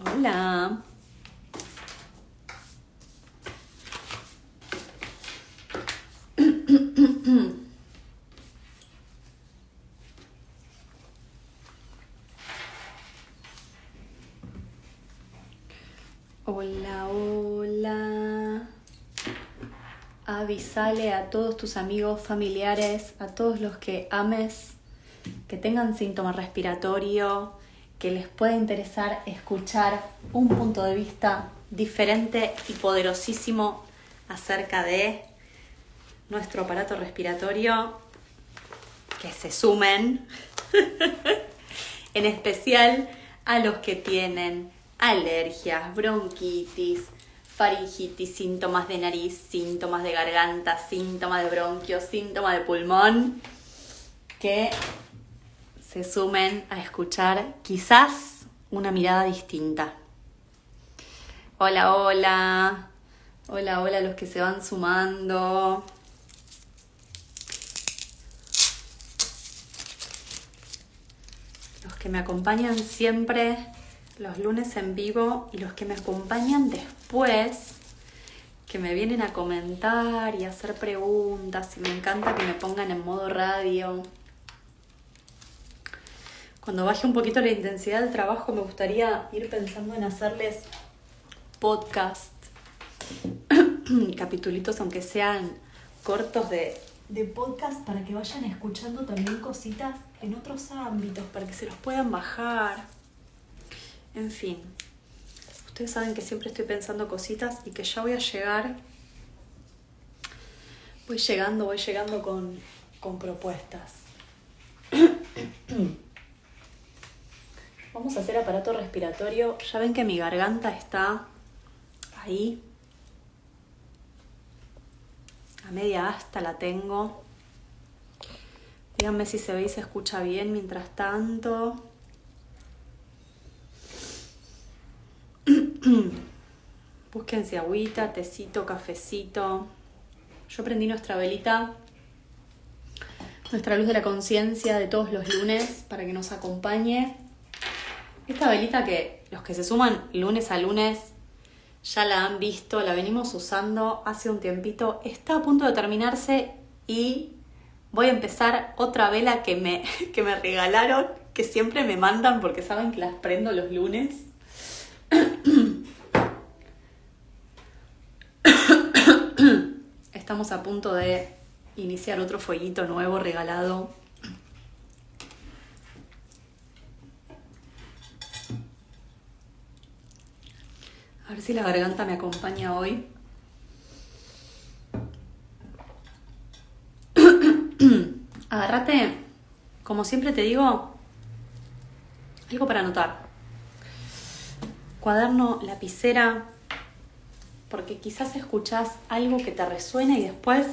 Hola. Hola, hola. Avísale a todos tus amigos, familiares, a todos los que ames, que tengan síntoma respiratorio, que les pueda interesar escuchar un punto de vista diferente y poderosísimo acerca de nuestro aparato respiratorio, que se sumen, en especial a los que tienen alergias, bronquitis, faringitis, síntomas de nariz, síntomas de garganta, síntomas de bronquios, síntomas de pulmón, que se sumen a escuchar quizás una mirada distinta. Hola, hola. Hola, hola a los que se van sumando. Los que me acompañan siempre los lunes en vivo y los que me acompañan después, que me vienen a comentar y a hacer preguntas, y me encanta que me pongan en modo radio. Cuando baje un poquito la intensidad del trabajo, me gustaría ir pensando en hacerles podcast, capitulitos aunque sean cortos de podcast, para que vayan escuchando también cositas en otros ámbitos, para que se los puedan bajar. En fin, ustedes saben que siempre estoy pensando cositas y que ya voy a llegar. Voy llegando con propuestas. Vamos a hacer aparato respiratorio. Ya ven que mi garganta está ahí. A media asta la tengo. Díganme si se ve y se escucha bien mientras tanto. Búsquense agüita, tecito, cafecito. Yo prendí nuestra velita, nuestra luz de la conciencia de todos los lunes, para que nos acompañe. Esta velita, que los que se suman lunes a lunes ya la han visto, la venimos usando hace un tiempito, está a punto de terminarse y voy a empezar otra vela que me regalaron, que siempre me mandan porque saben que las prendo los lunes. Estamos a punto de iniciar otro fueguito nuevo regalado. A ver si la garganta me acompaña hoy. Agárrate, como siempre te digo, algo para anotar. Cuaderno, lapicera, porque quizás escuchás algo que te resuena y después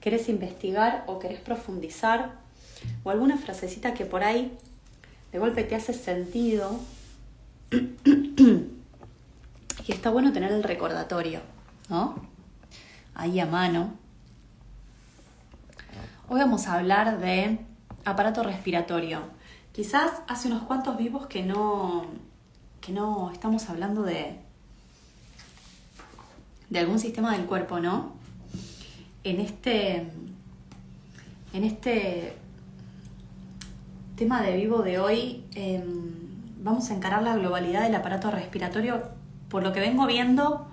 querés investigar o querés profundizar, o alguna frasecita que por ahí de golpe te hace sentido. Y está bueno tener el recordatorio, ¿no? Ahí a mano. Hoy vamos a hablar de aparato respiratorio. Quizás hace unos cuantos vivos que no estamos hablando de algún sistema del cuerpo, ¿no? En este tema de vivo de hoy, vamos a encarar la globalidad del aparato respiratorio, por lo que vengo viendo,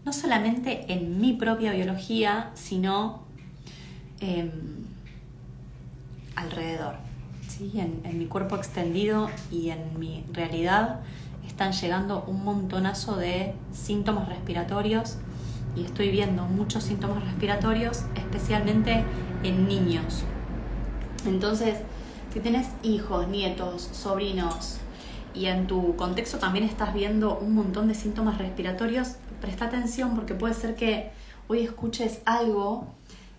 no solamente en mi propia biología, sino alrededor, ¿sí? En mi cuerpo extendido y en mi realidad están llegando un montonazo de síntomas respiratorios, y estoy viendo muchos síntomas respiratorios, especialmente en niños. Entonces, si tenés hijos, nietos, sobrinos, y en tu contexto también estás viendo un montón de síntomas respiratorios, presta atención, porque puede ser que hoy escuches algo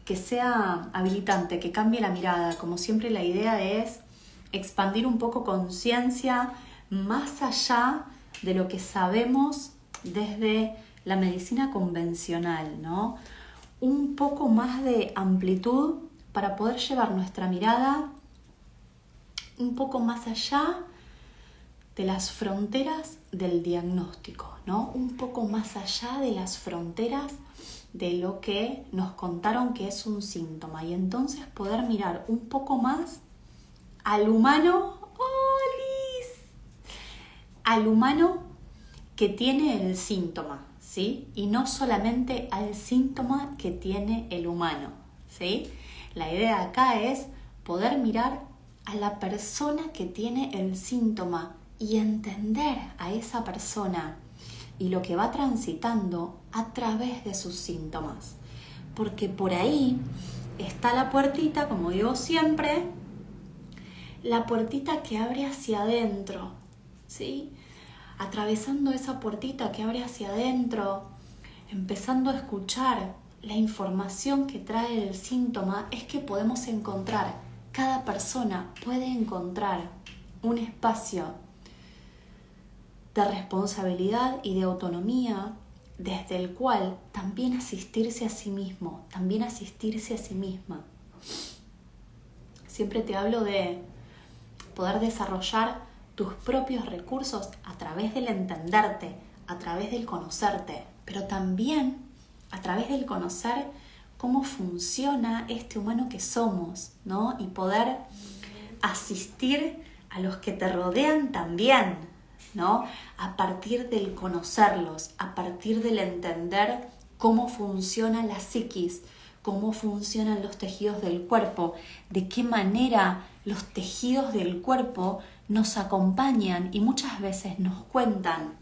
que sea habilitante, que cambie la mirada. Como siempre, la idea es expandir un poco conciencia más allá de lo que sabemos desde la medicina convencional, ¿no? Un poco más de amplitud para poder llevar nuestra mirada un poco más allá de las fronteras del diagnóstico, ¿no? Un poco más allá de las fronteras de lo que nos contaron que es un síntoma y entonces poder mirar un poco más al humano, al humano que tiene el síntoma, ¿sí? Y no solamente al síntoma que tiene el humano, ¿sí? La idea acá es poder mirar a la persona que tiene el síntoma y entender a esa persona y lo que va transitando a través de sus síntomas. Porque por ahí está la puertita, como digo siempre, la puertita que abre hacia adentro, ¿sí? Atravesando esa puertita que abre hacia adentro, empezando a escuchar la información que trae el síntoma, es que podemos encontrar, cada persona puede encontrar un espacio de responsabilidad y de autonomía desde el cual también asistirse a sí mismo, también asistirse a sí misma. Siempre te hablo de poder desarrollar tus propios recursos a través del entenderte, a través del conocerte, pero también a través del conocer cómo funciona este humano que somos, ¿no? Y poder asistir a los que te rodean también, ¿no? A partir del conocerlos, a partir del entender cómo funciona la psiquis, cómo funcionan los tejidos del cuerpo, de qué manera los tejidos del cuerpo nos acompañan y muchas veces nos cuentan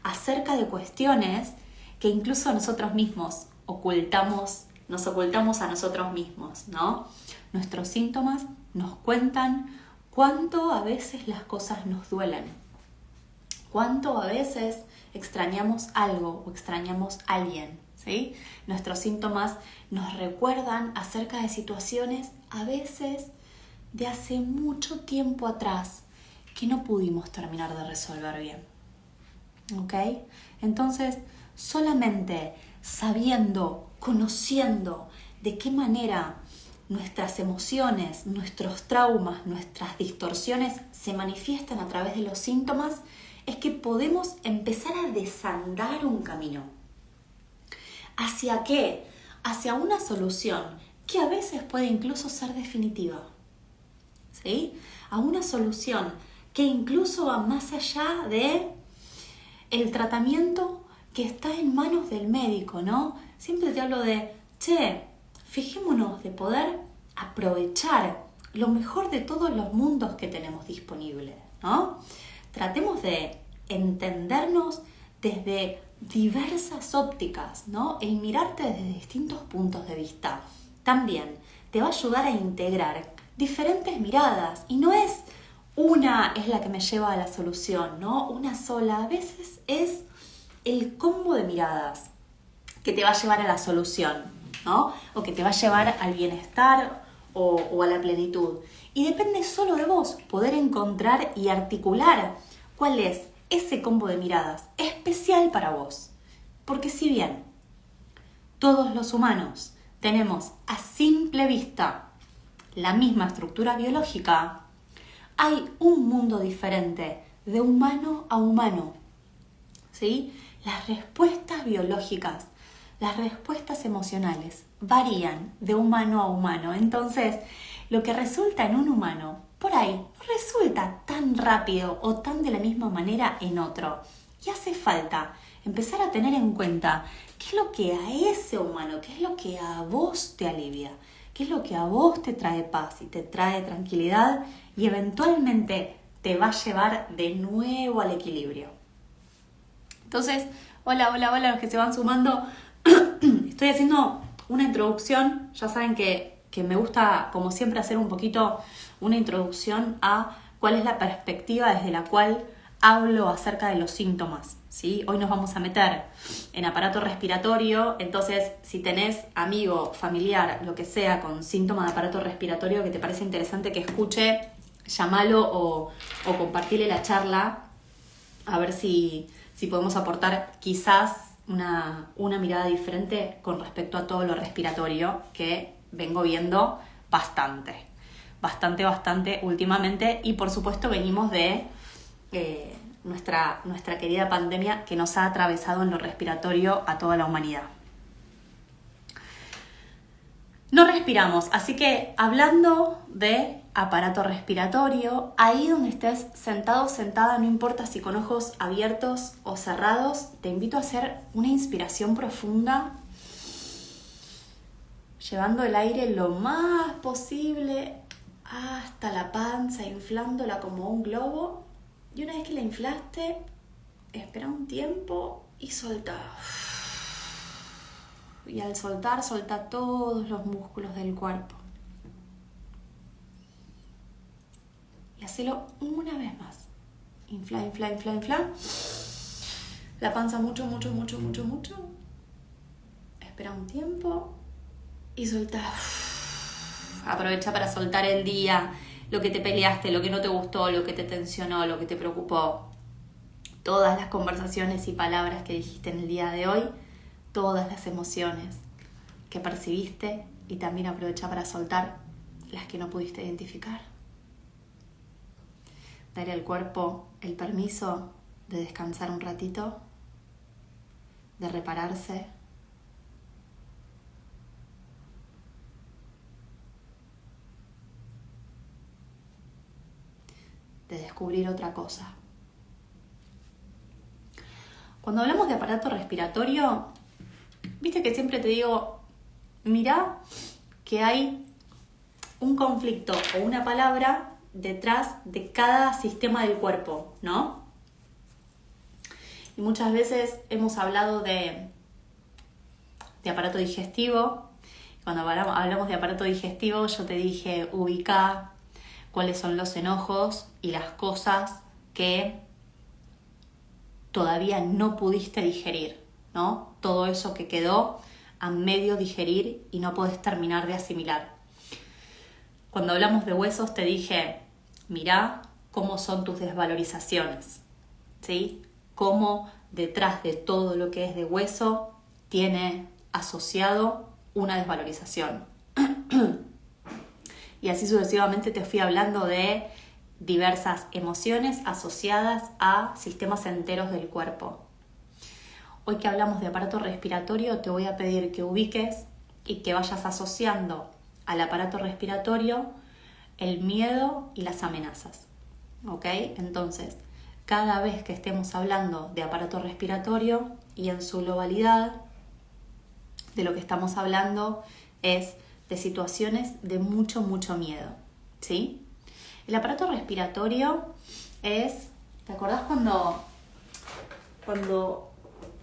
acerca de cuestiones que incluso nosotros mismos nos ocultamos a nosotros mismos, ¿no? Nuestros síntomas nos cuentan cuánto a veces las cosas nos duelen, cuánto a veces extrañamos algo o extrañamos a alguien, ¿sí? Nuestros síntomas nos recuerdan acerca de situaciones a veces de hace mucho tiempo atrás que no pudimos terminar de resolver bien, ¿ok? Entonces, solamente sabiendo, conociendo de qué manera nuestras emociones, nuestros traumas, nuestras distorsiones se manifiestan a través de los síntomas, es que podemos empezar a desandar un camino. ¿Hacia qué? Hacia una solución que a veces puede incluso ser definitiva, ¿sí? A una solución que incluso va más allá de el tratamiento que está en manos del médico, ¿no? Siempre te hablo de, fijémonos de poder aprovechar lo mejor de todos los mundos que tenemos disponibles, ¿no? Tratemos de entendernos desde diversas ópticas, ¿no? El mirarte desde distintos puntos de vista también te va a ayudar a integrar diferentes miradas y no es una es la que me lleva a la solución, ¿no? Una sola, a veces es el combo de miradas que te va a llevar a la solución, ¿no? O que te va a llevar al bienestar o a la plenitud. Y depende solo de vos poder encontrar y articular cuál es ese combo de miradas especial para vos. Porque si bien todos los humanos tenemos a simple vista la misma estructura biológica, hay un mundo diferente de humano a humano, ¿sí? Las respuestas biológicas, las respuestas emocionales varían de humano a humano. Entonces, lo que resulta en un humano, por ahí, no resulta tan rápido o tan de la misma manera en otro. Y hace falta empezar a tener en cuenta qué es lo que a ese humano, qué es lo que a vos te alivia, qué es lo que a vos te trae paz y te trae tranquilidad y eventualmente te va a llevar de nuevo al equilibrio. Entonces, hola los que se van sumando. Estoy haciendo una introducción, ya saben que me gusta como siempre hacer un poquito una introducción a cuál es la perspectiva desde la cual hablo acerca de los síntomas, ¿sí? Hoy nos vamos a meter en aparato respiratorio, entonces si tenés amigo, familiar, lo que sea con síntomas de aparato respiratorio que te parece interesante que escuche, llámalo o compartirle la charla a ver si podemos aportar quizás una mirada diferente con respecto a todo lo respiratorio que vengo viendo bastante últimamente y por supuesto venimos de nuestra querida pandemia que nos ha atravesado en lo respiratorio a toda la humanidad. No respiramos, así que hablando de aparato respiratorio, ahí donde estés sentado o sentada, no importa si con ojos abiertos o cerrados, te invito a hacer una inspiración profunda, llevando el aire lo más posible hasta la panza, inflándola como un globo. Y una vez que la inflaste, espera un tiempo y soltá. Y al soltar, soltá todos los músculos del cuerpo. Y hacelo una vez más. Infla, infla, infla, infla. La panza mucho, mucho, mucho, mucho, mucho. Espera un tiempo y soltá. Aprovecha para soltar el día, lo que te peleaste, lo que no te gustó, lo que te tensionó, lo que te preocupó. Todas las conversaciones y palabras que dijiste en el día de hoy. Todas las emociones que percibiste y también aprovecha para soltar las que no pudiste identificar. Darle al cuerpo el permiso de descansar un ratito, de repararse, de descubrir otra cosa. Cuando hablamos de aparato respiratorio, viste que siempre te digo, mirá que hay un conflicto o una palabra detrás de cada sistema del cuerpo, ¿no? Y muchas veces hemos hablado de aparato digestivo. Cuando hablamos de aparato digestivo, yo te dije, ubica cuáles son los enojos y las cosas que todavía no pudiste digerir, ¿no? Todo eso que quedó a medio digerir y no podés terminar de asimilar. Cuando hablamos de huesos te dije, mirá cómo son tus desvalorizaciones, ¿sí? Cómo detrás de todo lo que es de hueso tiene asociado una desvalorización. Y así sucesivamente te fui hablando de diversas emociones asociadas a sistemas enteros del cuerpo. Hoy que hablamos de aparato respiratorio, te voy a pedir que ubiques y que vayas asociando al aparato respiratorio el miedo y las amenazas. ¿Ok? Entonces, cada vez que estemos hablando de aparato respiratorio y en su globalidad, de lo que estamos hablando es de situaciones de mucho, mucho miedo. ¿Sí? El aparato respiratorio es... ¿Te acordás cuando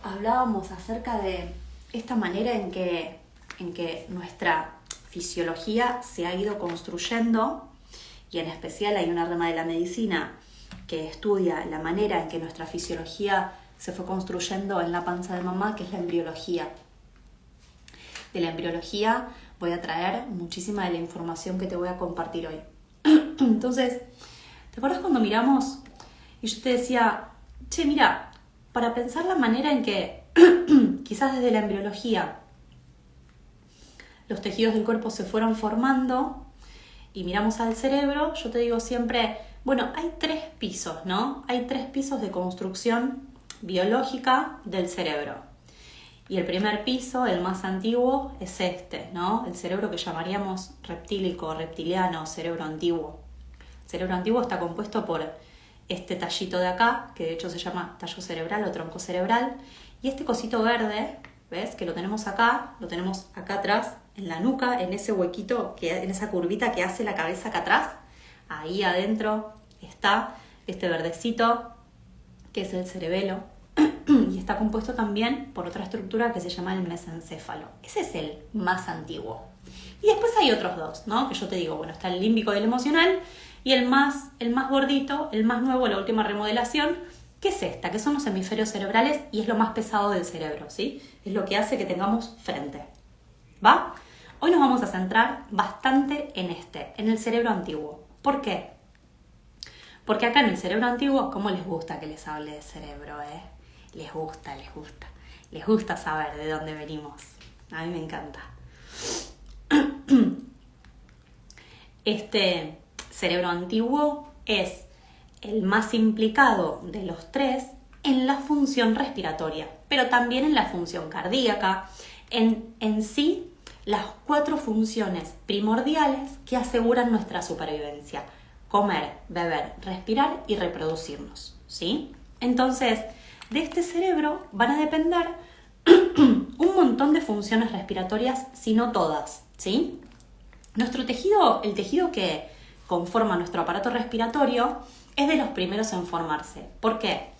hablábamos acerca de esta manera en que nuestra fisiología se ha ido construyendo? Y en especial hay una rama de la medicina que estudia la manera en que nuestra fisiología se fue construyendo en la panza de mamá, que es la embriología. De la embriología voy a traer muchísima de la información que te voy a compartir hoy. Entonces, ¿te acuerdas cuando miramos y yo te decía, che, mira, para pensar la manera en que quizás desde la embriología los tejidos del cuerpo se fueron formando y miramos al cerebro, yo te digo siempre, bueno, hay 3 pisos, ¿no? Hay 3 pisos de construcción biológica del cerebro. Y el primer piso, el más antiguo, es este, ¿no? El cerebro que llamaríamos reptílico, reptiliano, cerebro antiguo. El cerebro antiguo está compuesto por este tallito de acá, que de hecho se llama tallo cerebral o tronco cerebral, y este cosito verde, ¿ves? Que lo tenemos acá atrás, en la nuca, en ese huequito, en esa curvita que hace la cabeza acá atrás. Ahí adentro está este verdecito, que es el cerebelo, y está compuesto también por otra estructura que se llama el mesencéfalo. Ese es el más antiguo. Y después hay otros 2, ¿no? Que yo te digo, bueno, está el límbico y el emocional, y el más gordito, el más nuevo, la última remodelación, que es esta, que son los hemisferios cerebrales y es lo más pesado del cerebro, ¿sí? Es lo que hace que tengamos frente. ¿Va? Hoy nos vamos a centrar bastante en el cerebro antiguo. ¿Por qué? Porque acá en el cerebro antiguo, ¿cómo les gusta que les hable de cerebro, Les gusta saber de dónde venimos. A mí me encanta. Este cerebro antiguo es el más implicado de los tres en la función respiratoria, pero también en la función cardíaca, en sí las 4 funciones primordiales que aseguran nuestra supervivencia: comer, beber, respirar y reproducirnos, ¿sí? Entonces, de este cerebro van a depender un montón de funciones respiratorias, si no todas, ¿sí? Nuestro tejido, el tejido que conforma nuestro aparato respiratorio, es de los primeros en formarse. ¿Por qué?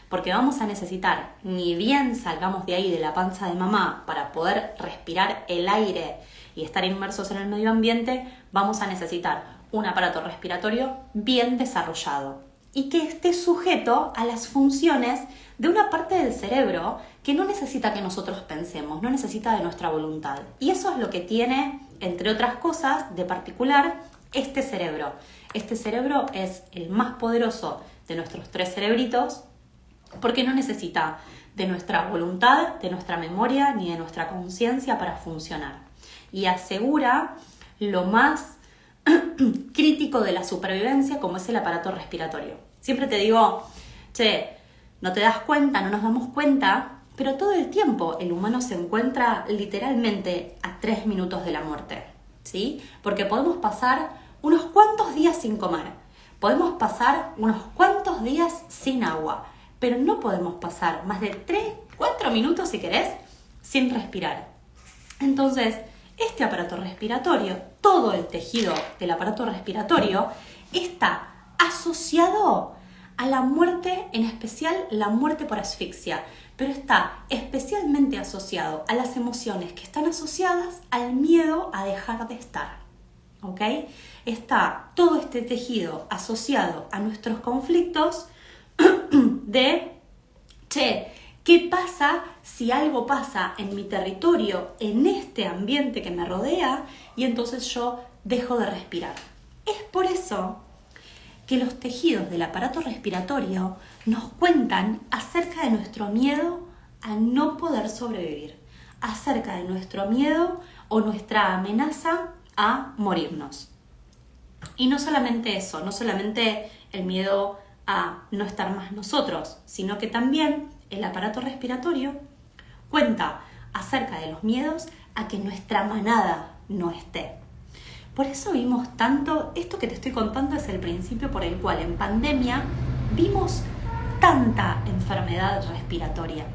Porque vamos a necesitar, ni bien salgamos de ahí, de la panza de mamá, para poder respirar el aire y estar inmersos en el medio ambiente, vamos a necesitar un aparato respiratorio bien desarrollado y que esté sujeto a las funciones de una parte del cerebro que no necesita que nosotros pensemos, no necesita de nuestra voluntad. Y eso es lo que tiene, entre otras cosas, de particular este cerebro. Este cerebro es el más poderoso de nuestros 3 cerebritos porque no necesita de nuestra voluntad, de nuestra memoria ni de nuestra conciencia para funcionar. Y asegura lo más crítico de la supervivencia, como es el aparato respiratorio. Siempre te digo, che, no te das cuenta, no nos damos cuenta, pero todo el tiempo el humano se encuentra literalmente a 3 minutos de la muerte, ¿sí? Porque podemos pasar unos cuantos días sin comer, podemos pasar unos cuantos días sin agua, pero no podemos pasar más de 3, 4 minutos, si querés, sin respirar. Entonces, este aparato respiratorio, todo el tejido del aparato respiratorio, está asociado a la muerte, en especial la muerte por asfixia, pero está especialmente asociado a las emociones que están asociadas al miedo a dejar de estar, ¿ok? Está todo este tejido asociado a nuestros conflictos de, che, ¿qué pasa si algo pasa en mi territorio, en este ambiente que me rodea, y entonces yo dejo de respirar? Es por eso que los tejidos del aparato respiratorio nos cuentan acerca de nuestro miedo a no poder sobrevivir, acerca de nuestro miedo o nuestra amenaza a morirnos. Y no solamente eso, no solamente el miedo a no estar más nosotros, sino que también el aparato respiratorio cuenta acerca de los miedos a que nuestra manada no esté. Por eso vimos tanto, esto que te estoy contando es el principio por el cual en pandemia vimos tanta enfermedad respiratoria.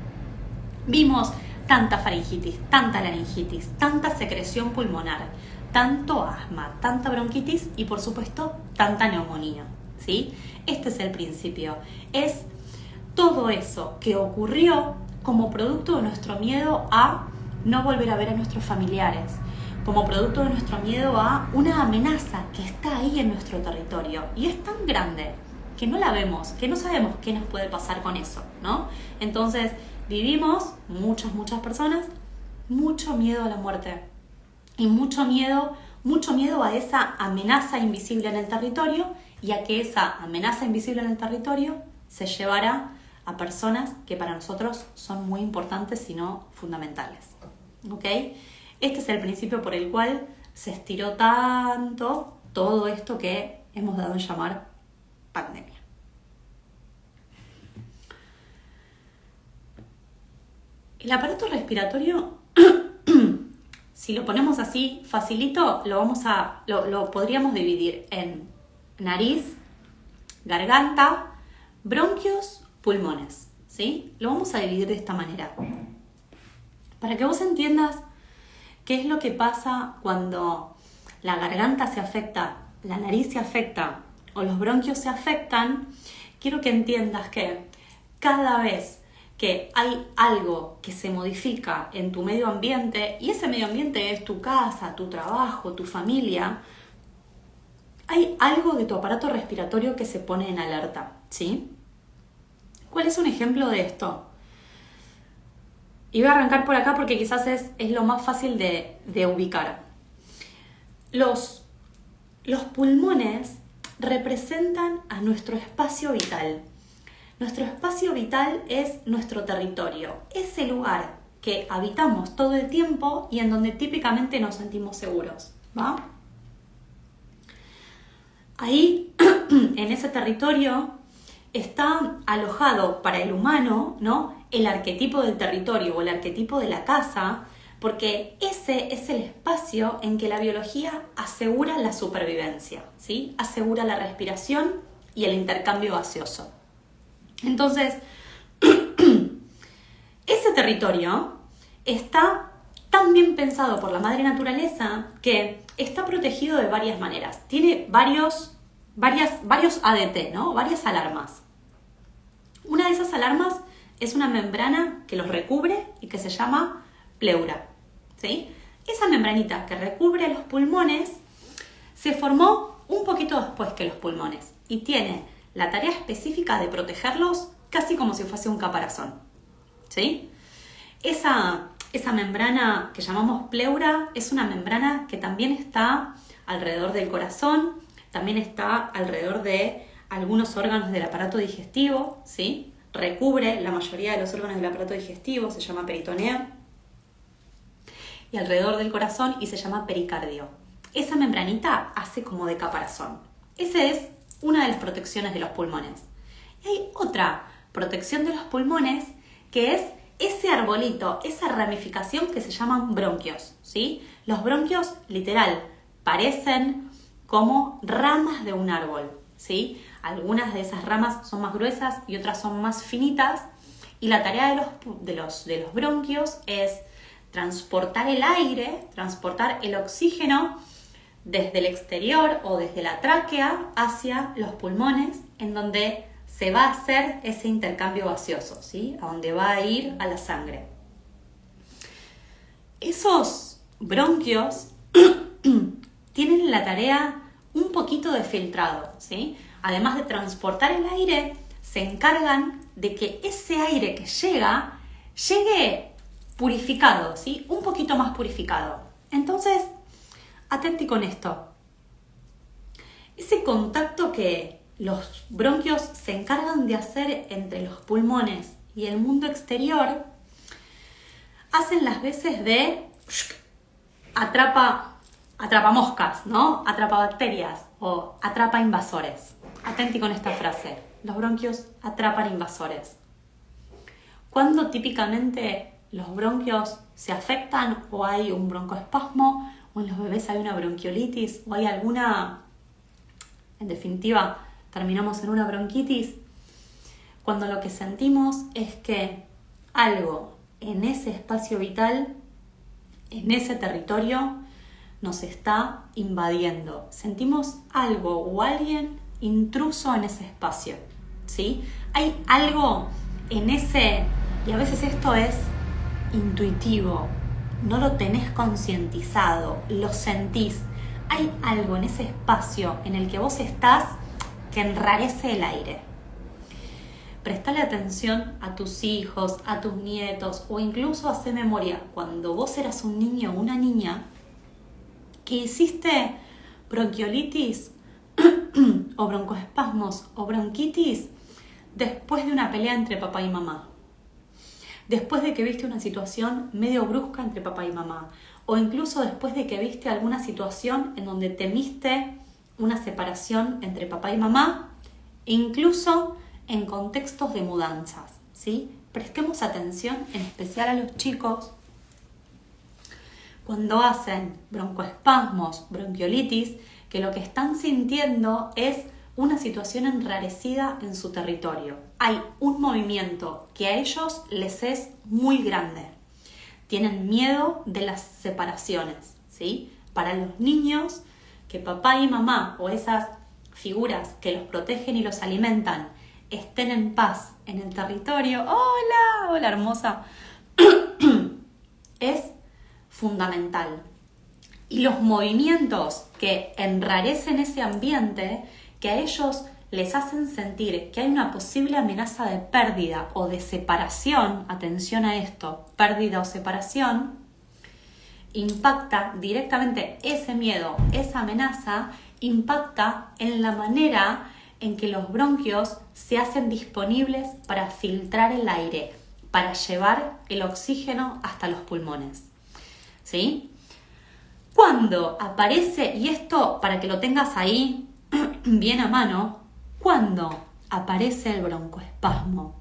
Vimos tanta faringitis, tanta laringitis, tanta secreción pulmonar, tanto asma, tanta bronquitis y por supuesto tanta neumonía, ¿sí? Este es el principio, es todo eso que ocurrió como producto de nuestro miedo a no volver a ver a nuestros familiares, como producto de nuestro miedo a una amenaza que está ahí en nuestro territorio y es tan grande que no la vemos, que no sabemos qué nos puede pasar con eso, ¿no? Entonces vivimos, muchas personas, mucho miedo a la muerte y mucho miedo a esa amenaza invisible en el territorio y a que esa amenaza invisible en el territorio se llevara a personas que para nosotros son muy importantes, si no fundamentales, ¿ok? Este es el principio por el cual se estiró tanto todo esto que hemos dado en llamar pandemia. El aparato respiratorio, si lo ponemos así facilito, lo podríamos dividir en nariz, garganta, bronquios, pulmones, ¿sí? Lo vamos a dividir de esta manera. Para que vos entiendas qué es lo que pasa cuando la garganta se afecta, la nariz se afecta o los bronquios se afectan, quiero que entiendas que cada vez que hay algo que se modifica en tu medio ambiente, y ese medio ambiente es tu casa, tu trabajo, tu familia, hay algo de tu aparato respiratorio que se pone en alerta, ¿sí? ¿Cuál es un ejemplo de esto? Y voy a arrancar por acá porque quizás es lo más fácil de ubicar. Los pulmones representan a nuestro espacio vital. Nuestro espacio vital es nuestro territorio, ese lugar que habitamos todo el tiempo y en donde típicamente nos sentimos seguros, ¿va? Ahí, en ese territorio, está alojado para el humano, ¿no? El arquetipo del territorio o el arquetipo de la casa, porque ese es el espacio en que la biología asegura la supervivencia, ¿sí? Asegura la respiración y el intercambio gaseoso. Entonces, ese territorio está tan bien pensado por la madre naturaleza que está protegido de varias maneras. Tiene varios ADT, ¿no? Varias alarmas. Una de esas alarmas es una membrana que los recubre y que se llama pleura, ¿sí? Esa membranita que recubre los pulmones se formó un poquito después que los pulmones y tiene la tarea específica de protegerlos casi como si fuese un caparazón, ¿sí? Esa membrana que llamamos pleura es una membrana que también está alrededor del corazón, también está alrededor de algunos órganos del aparato digestivo, ¿sí? Recubre la mayoría de los órganos del aparato digestivo, se llama peritoneo, y alrededor del corazón y se llama pericardio. Esa membranita hace como de caparazón. Esa es una de las protecciones de los pulmones. Y hay otra protección de los pulmones que es ese arbolito, esa ramificación que se llaman bronquios, ¿sí? Los bronquios, literal, parecen como ramas de un árbol, ¿sí? Algunas de esas ramas son más gruesas y otras son más finitas, y la tarea de los bronquios es transportar el aire, transportar el oxígeno desde el exterior o desde la tráquea hacia los pulmones, en donde se va a hacer ese intercambio gaseoso, ¿sí? A donde va a ir a la sangre. Esos bronquios tienen la tarea un poquito de filtrado, ¿sí? Además de transportar el aire, se encargan de que ese aire que llegue purificado, ¿sí? Un poquito más purificado. Entonces, atenti con esto. Ese contacto que los bronquios se encargan de hacer entre los pulmones y el mundo exterior, hacen las veces de atrapa moscas, ¿no? Atrapa bacterias o atrapa invasores. Atenti con esta frase. Los bronquios atrapan invasores. ¿Cuándo típicamente los bronquios se afectan o hay un broncoespasmo o en los bebés hay una bronquiolitis o hay alguna, en definitiva, terminamos en una bronquitis? Cuando lo que sentimos es que algo en ese espacio vital, en ese territorio, nos está invadiendo. Sentimos algo o alguien intruso en ese espacio, ¿sí? Hay algo en ese, y a veces esto es intuitivo, no lo tenés concientizado, lo sentís. Hay algo en ese espacio en el que vos estás que enrarece el aire. Prestale atención a tus hijos, a tus nietos, o incluso hacé memoria cuando vos eras un niño o una niña que hiciste bronquiolitis o broncoespasmos o bronquitis después de una pelea entre papá y mamá, después de que viste una situación medio brusca entre papá y mamá, o incluso después de que viste alguna situación en donde temiste una separación entre papá y mamá, incluso en contextos de mudanzas, ¿sí? Prestemos atención en especial a los chicos cuando hacen broncoespasmos, bronquiolitis, que lo que están sintiendo es una situación enrarecida en su territorio. Hay un movimiento que a ellos les es muy grande. Tienen miedo de las separaciones, ¿sí? Para los niños, que papá y mamá o esas figuras que los protegen y los alimentan estén en paz en el territorio, hola hermosa, es fundamental. Y los movimientos que enrarecen ese ambiente, que a ellos les hacen sentir que hay una posible amenaza de pérdida o de separación, atención a esto, pérdida o separación, impacta directamente ese miedo, esa amenaza, impacta en la manera en que los bronquios se hacen disponibles para filtrar el aire, para llevar el oxígeno hasta los pulmones, ¿sí? Cuando aparece, y esto para que lo tengas ahí bien a mano, cuando aparece el broncoespasmo?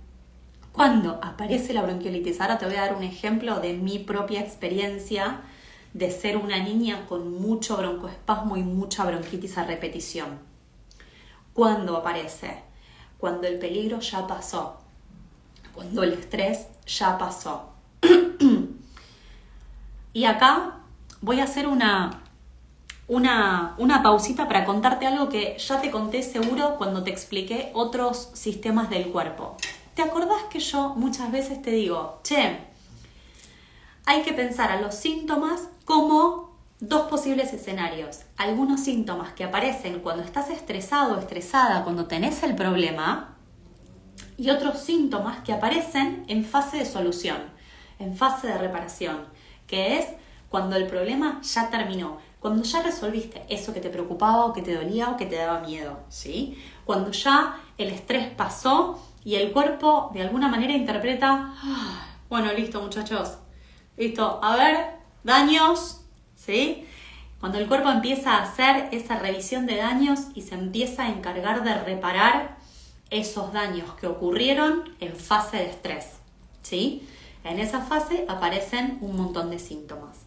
¿Cuándo aparece la bronquiolitis? Ahora te voy a dar un ejemplo de mi propia experiencia de ser una niña con mucho broncoespasmo y mucha bronquitis a repetición. ¿Cuándo aparece? Cuando el peligro ya pasó, cuando el estrés ya pasó. Y acá voy a hacer una pausita para contarte algo que ya te conté seguro cuando te expliqué otros sistemas del cuerpo. ¿Te acordás que yo muchas veces te digo, che, hay que pensar a los síntomas como dos posibles escenarios? Algunos síntomas que aparecen cuando estás estresado o estresada, cuando tenés el problema, y otros síntomas que aparecen en fase de solución, en fase de reparación, que es cuando el problema ya terminó, cuando ya resolviste eso que te preocupaba o que te dolía o que te daba miedo, ¿sí? Cuando ya el estrés pasó y el cuerpo de alguna manera interpreta, bueno, listo muchachos, listo, a ver, daños, ¿sí? Cuando el cuerpo empieza a hacer esa revisión de daños y se empieza a encargar de reparar esos daños que ocurrieron en fase de estrés, ¿sí? En esa fase aparecen un montón de síntomas.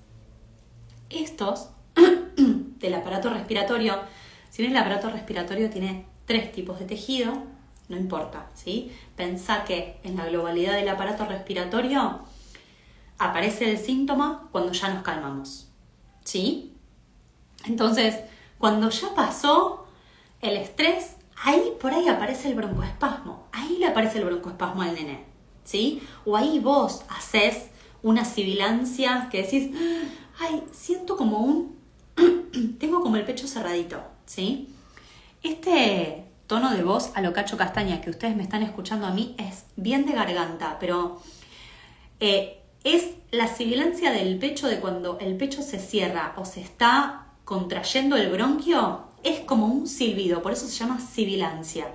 Estos del aparato respiratorio, si bien el aparato respiratorio tiene 3 tipos de tejido, no importa, ¿sí? Pensá que en la globalidad del aparato respiratorio aparece el síntoma cuando ya nos calmamos, ¿sí? Entonces, cuando ya pasó el estrés, ahí por ahí aparece el broncoespasmo, ahí le aparece el broncoespasmo al nené, ¿sí? O ahí vos haces una sibilancia que decís, ay, siento como tengo como el pecho cerradito, ¿sí? Este tono de voz a lo Cacho Castaña que ustedes me están escuchando a mí es bien de garganta, pero es la sibilancia del pecho de cuando el pecho se cierra o se está contrayendo el bronquio, es como un silbido, por eso se llama sibilancia,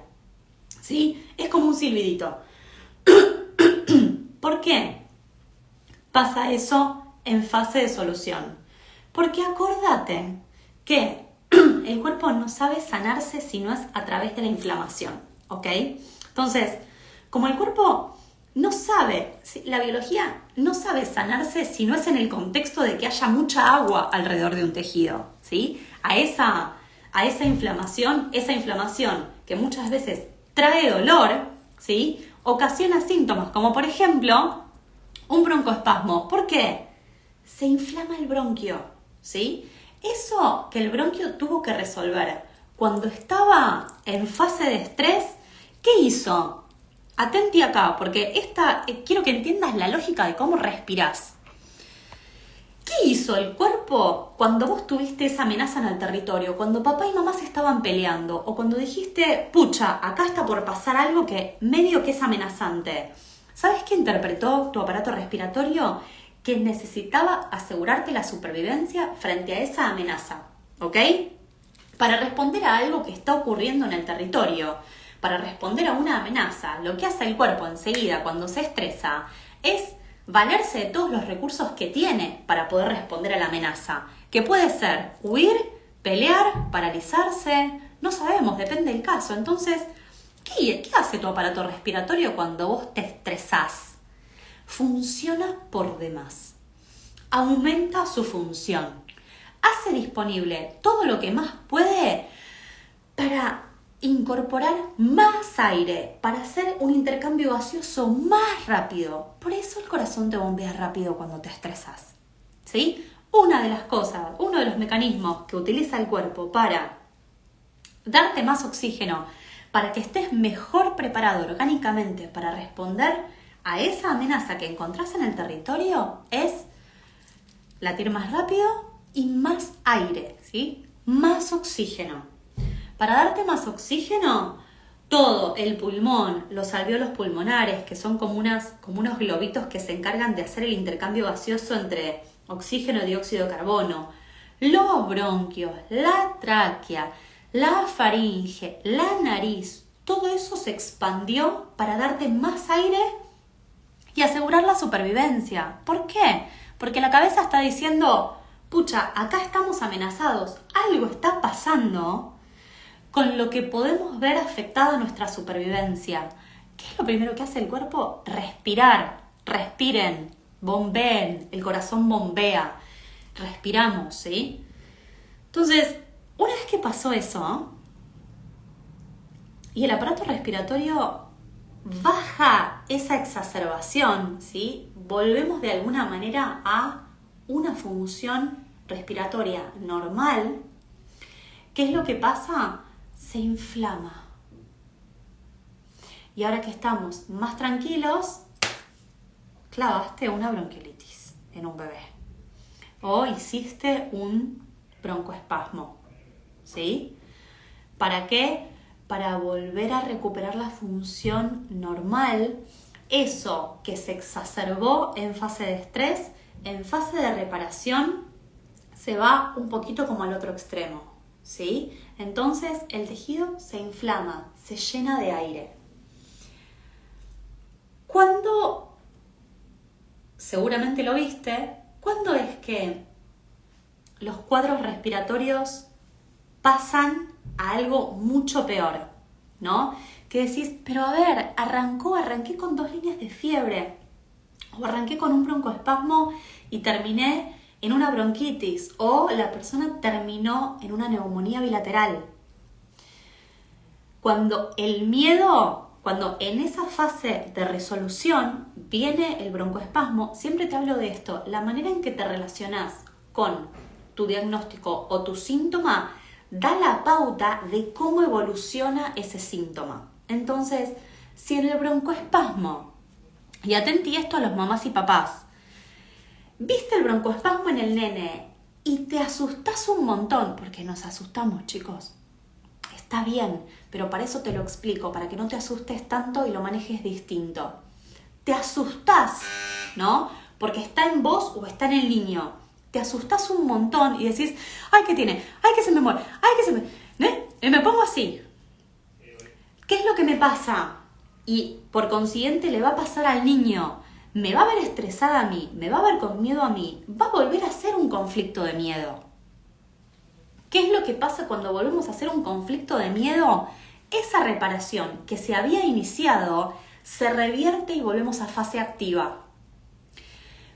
¿sí? Es como un silbidito. ¿Por qué pasa eso en fase de solución? Porque acordate que el cuerpo no sabe sanarse si no es a través de la inflamación, ¿ok? Entonces, como el cuerpo no sabe, la biología no sabe sanarse si no es en el contexto de que haya mucha agua alrededor de un tejido, ¿sí? A esa inflamación que muchas veces trae dolor, ¿sí? Ocasiona síntomas como por ejemplo un broncoespasmo. ¿Por qué? Se inflama el bronquio, ¿sí? Eso que el bronquio tuvo que resolver cuando estaba en fase de estrés, ¿qué hizo? Atenti acá, porque quiero que entiendas la lógica de cómo respirás. ¿Qué hizo el cuerpo cuando vos tuviste esa amenaza en el territorio? Cuando papá y mamá se estaban peleando o cuando dijiste, pucha, acá está por pasar algo que medio que es amenazante. ¿Sabes qué interpretó tu aparato respiratorio? Que necesitaba asegurarte la supervivencia frente a esa amenaza, ¿ok? Para responder a algo que está ocurriendo en el territorio, para responder a una amenaza, lo que hace el cuerpo enseguida cuando se estresa es valerse de todos los recursos que tiene para poder responder a la amenaza, que puede ser huir, pelear, paralizarse, no sabemos, depende del caso. Entonces, ¿qué hace tu aparato respiratorio cuando vos te estresás? Funciona por demás, aumenta su función, hace disponible todo lo que más puede para incorporar más aire, para hacer un intercambio gaseoso más rápido. Por eso el corazón te bombea rápido cuando te estresas, ¿sí? Una de las cosas, uno de los mecanismos que utiliza el cuerpo para darte más oxígeno, para que estés mejor preparado orgánicamente para responder a esa amenaza que encontrás en el territorio, es latir más rápido y más aire, ¿sí? Más oxígeno. Para darte más oxígeno, todo el pulmón, los alvéolos pulmonares, que son como unos globitos que se encargan de hacer el intercambio gaseoso entre oxígeno y dióxido de carbono, los bronquios, la tráquea, la faringe, la nariz, todo eso se expandió para darte más aire y asegurar la supervivencia. ¿Por qué? Porque la cabeza está diciendo, pucha, acá estamos amenazados, algo está pasando. con lo que podemos ver afectada nuestra supervivencia. ¿Qué es lo primero que hace el cuerpo? Respirar. Respiren, bombeen, el corazón bombea. Respiramos, ¿sí? Entonces, una vez que pasó eso, y el aparato respiratorio baja esa exacerbación, ¿sí? Volvemos de alguna manera a una función respiratoria normal. ¿Qué es lo que pasa? Se inflama. Y ahora que estamos más tranquilos, clavaste una bronquiolitis en un bebé. O hiciste un broncoespasmo. ¿Sí? ¿Para qué? Para volver a recuperar la función normal. Eso que se exacerbó en fase de estrés, en fase de reparación, se va un poquito como al otro extremo. ¿Sí? Entonces el tejido se inflama, se llena de aire. ¿Cuándo, seguramente lo viste, cuándo es que los cuadros respiratorios pasan a algo mucho peor, ¿no? Que decís, pero a ver, arranqué con 2 líneas de fiebre, o arranqué con un broncoespasmo y terminé en una bronquitis, o la persona terminó en una neumonía bilateral. Cuando el miedo, cuando en esa fase de resolución viene el broncoespasmo, siempre te hablo de esto, la manera en que te relacionás con tu diagnóstico o tu síntoma da la pauta de cómo evoluciona ese síntoma. Entonces, si en el broncoespasmo, y atentí esto a los mamás y papás, viste el broncoespasmo en el nene y te asustás un montón, porque nos asustamos, chicos, está bien, pero para eso te lo explico, para que no te asustes tanto y lo manejes distinto. Te asustás, ¿no? Porque está en vos o está en el niño. Te asustás un montón y decís, ay, ¿qué tiene? Ay, que se me muere. Ay, que se me... ¿eh? Y me pongo así. ¿Qué es lo que me pasa? Y por consiguiente le va a pasar al niño. Me va a ver estresada a mí, me va a ver con miedo a mí. Va a volver a ser un conflicto de miedo. ¿Qué es lo que pasa cuando volvemos a hacer un conflicto de miedo? Esa reparación que se había iniciado se revierte y volvemos a fase activa.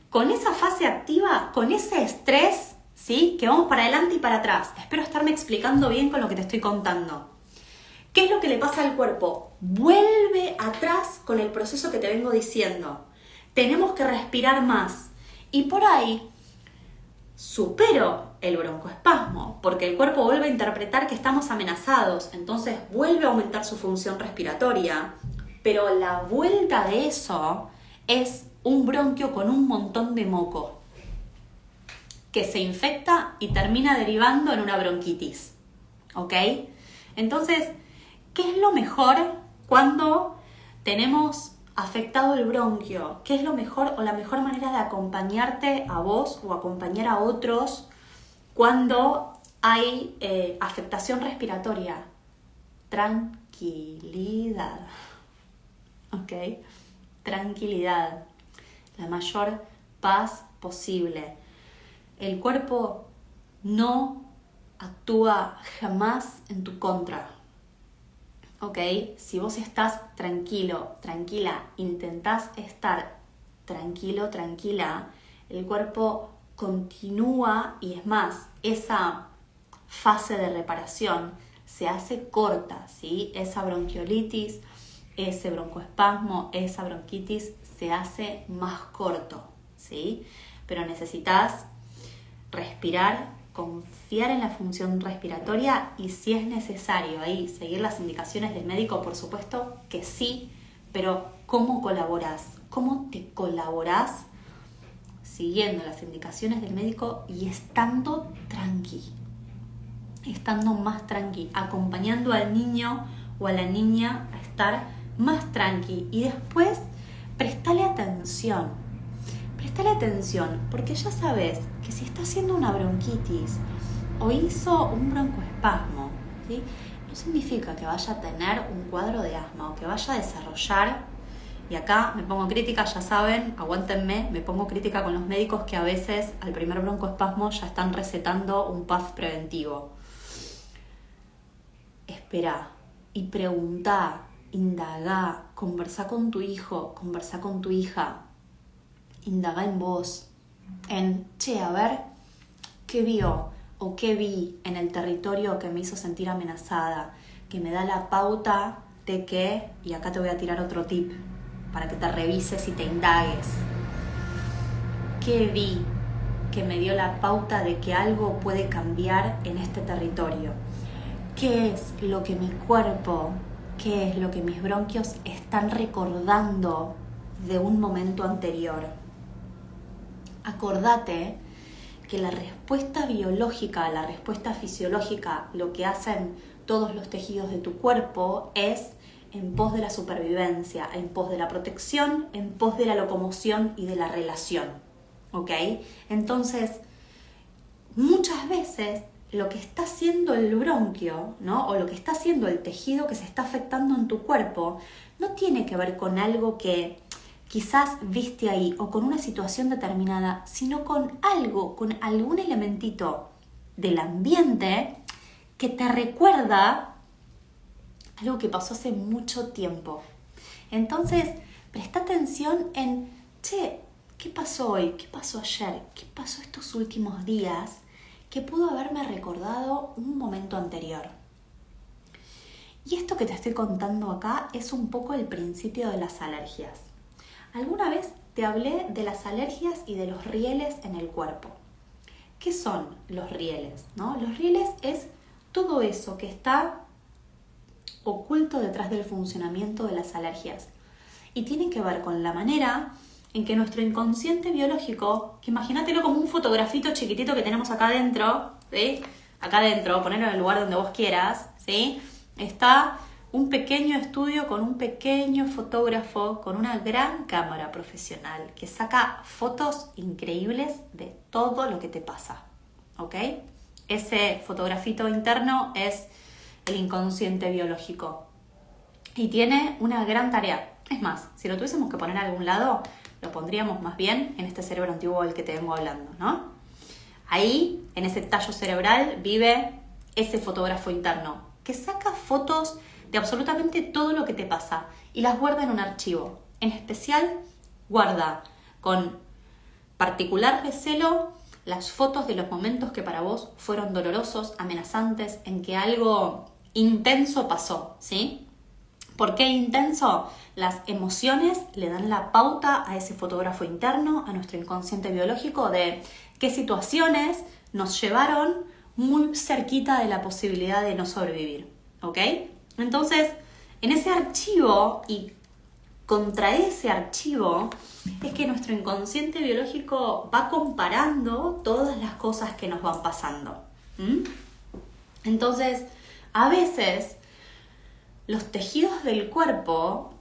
Con esa fase activa, con ese estrés, ¿sí? Que vamos para adelante y para atrás. Espero estarme explicando bien con lo que te estoy contando. ¿Qué es lo que le pasa al cuerpo? Vuelve atrás con el proceso que te vengo diciendo. Tenemos que respirar más. Y por ahí supero el broncoespasmo, porque el cuerpo vuelve a interpretar que estamos amenazados, entonces vuelve a aumentar su función respiratoria, pero la vuelta de eso es un bronquio con un montón de moco que se infecta y termina derivando en una bronquitis, ¿ok? Entonces, ¿qué es lo mejor cuando tenemos afectado el bronquio? ¿Qué es lo mejor o la mejor manera de acompañarte a vos o acompañar a otros cuando hay afectación respiratoria? Tranquilidad, ¿ok? Tranquilidad, la mayor paz posible. El cuerpo no actúa jamás en tu contra, ¿ok? Si vos estás tranquilo, tranquila, intentás estar tranquilo, tranquila, el cuerpo continúa y es más, esa fase de reparación se hace corta, ¿sí? Esa bronquiolitis, ese broncoespasmo, esa bronquitis se hace más corto, ¿sí? Pero necesitas respirar, confiar en la función respiratoria y si es necesario ahí seguir las indicaciones del médico, por supuesto que sí, pero ¿cómo colaborás? ¿Cómo te colaborás siguiendo las indicaciones del médico y estando tranqui? Estando más tranqui, acompañando al niño o a la niña a estar más tranqui y después prestale atención, porque ya sabes que si está haciendo una bronquitis o hizo un broncoespasmo, ¿sí? No significa que vaya a tener un cuadro de asma o que vaya a desarrollar, y acá me pongo crítica, ya saben, aguántenme, me pongo crítica con los médicos que a veces al primer broncoespasmo ya están recetando un PAF preventivo. espera y preguntá, indagá, conversá con tu hijo, conversá con tu hija, indagá en vos, en, che, a ver, ¿qué vio o qué vi en el territorio que me hizo sentir amenazada? Que me da la pauta de que, y acá te voy a tirar otro tip, para que te revises y te indagues. ¿Qué vi que me dio la pauta de que algo puede cambiar en este territorio? ¿Qué es lo que mi cuerpo, qué es lo que mis bronquios están recordando de un momento anterior? Acordate que la respuesta biológica, la respuesta fisiológica, lo que hacen todos los tejidos de tu cuerpo es en pos de la supervivencia, en pos de la protección, en pos de la locomoción y de la relación. ¿Ok? Entonces, muchas veces lo que está haciendo el bronquio, ¿no? O lo que está haciendo el tejido que se está afectando en tu cuerpo, no tiene que ver con algo que quizás viste ahí o con una situación determinada, sino con algo, con algún elementito del ambiente que te recuerda algo que pasó hace mucho tiempo. Entonces, presta atención en, che, ¿qué pasó hoy? ¿Qué pasó ayer? ¿Qué pasó estos últimos días que pudo haberme recordado un momento anterior? Y esto que te estoy contando acá es un poco el principio de las alergias. Alguna vez te hablé de las alergias y de los rieles en el cuerpo. ¿Qué son los rieles? ¿No? Los rieles es todo eso que está oculto detrás del funcionamiento de las alergias. Y tiene que ver con la manera en que nuestro inconsciente biológico, que imagínatelo como un fotografito chiquitito que tenemos acá adentro, ¿sí? Acá adentro, ponerlo en el lugar donde vos quieras, ¿sí? Está un pequeño estudio con un pequeño fotógrafo con una gran cámara profesional que saca fotos increíbles de todo lo que te pasa, ¿ok? Ese fotografito interno es el inconsciente biológico y tiene una gran tarea. Es más, si lo tuviésemos que poner a algún lado, lo pondríamos más bien en este cerebro antiguo del que te vengo hablando, ¿no? Ahí, en ese tallo cerebral, vive ese fotógrafo interno que saca fotos de absolutamente todo lo que te pasa y las guarda en un archivo. En especial, guarda con particular recelo las fotos de los momentos que para vos fueron dolorosos, amenazantes, en que algo intenso pasó, ¿sí? ¿Por qué intenso? Las emociones le dan la pauta a ese fotógrafo interno, a nuestro inconsciente biológico, de qué situaciones nos llevaron muy cerquita de la posibilidad de no sobrevivir, ¿ok? Entonces, en ese archivo y contra ese archivo es que nuestro inconsciente biológico va comparando todas las cosas que nos van pasando. Entonces, a veces los tejidos del cuerpo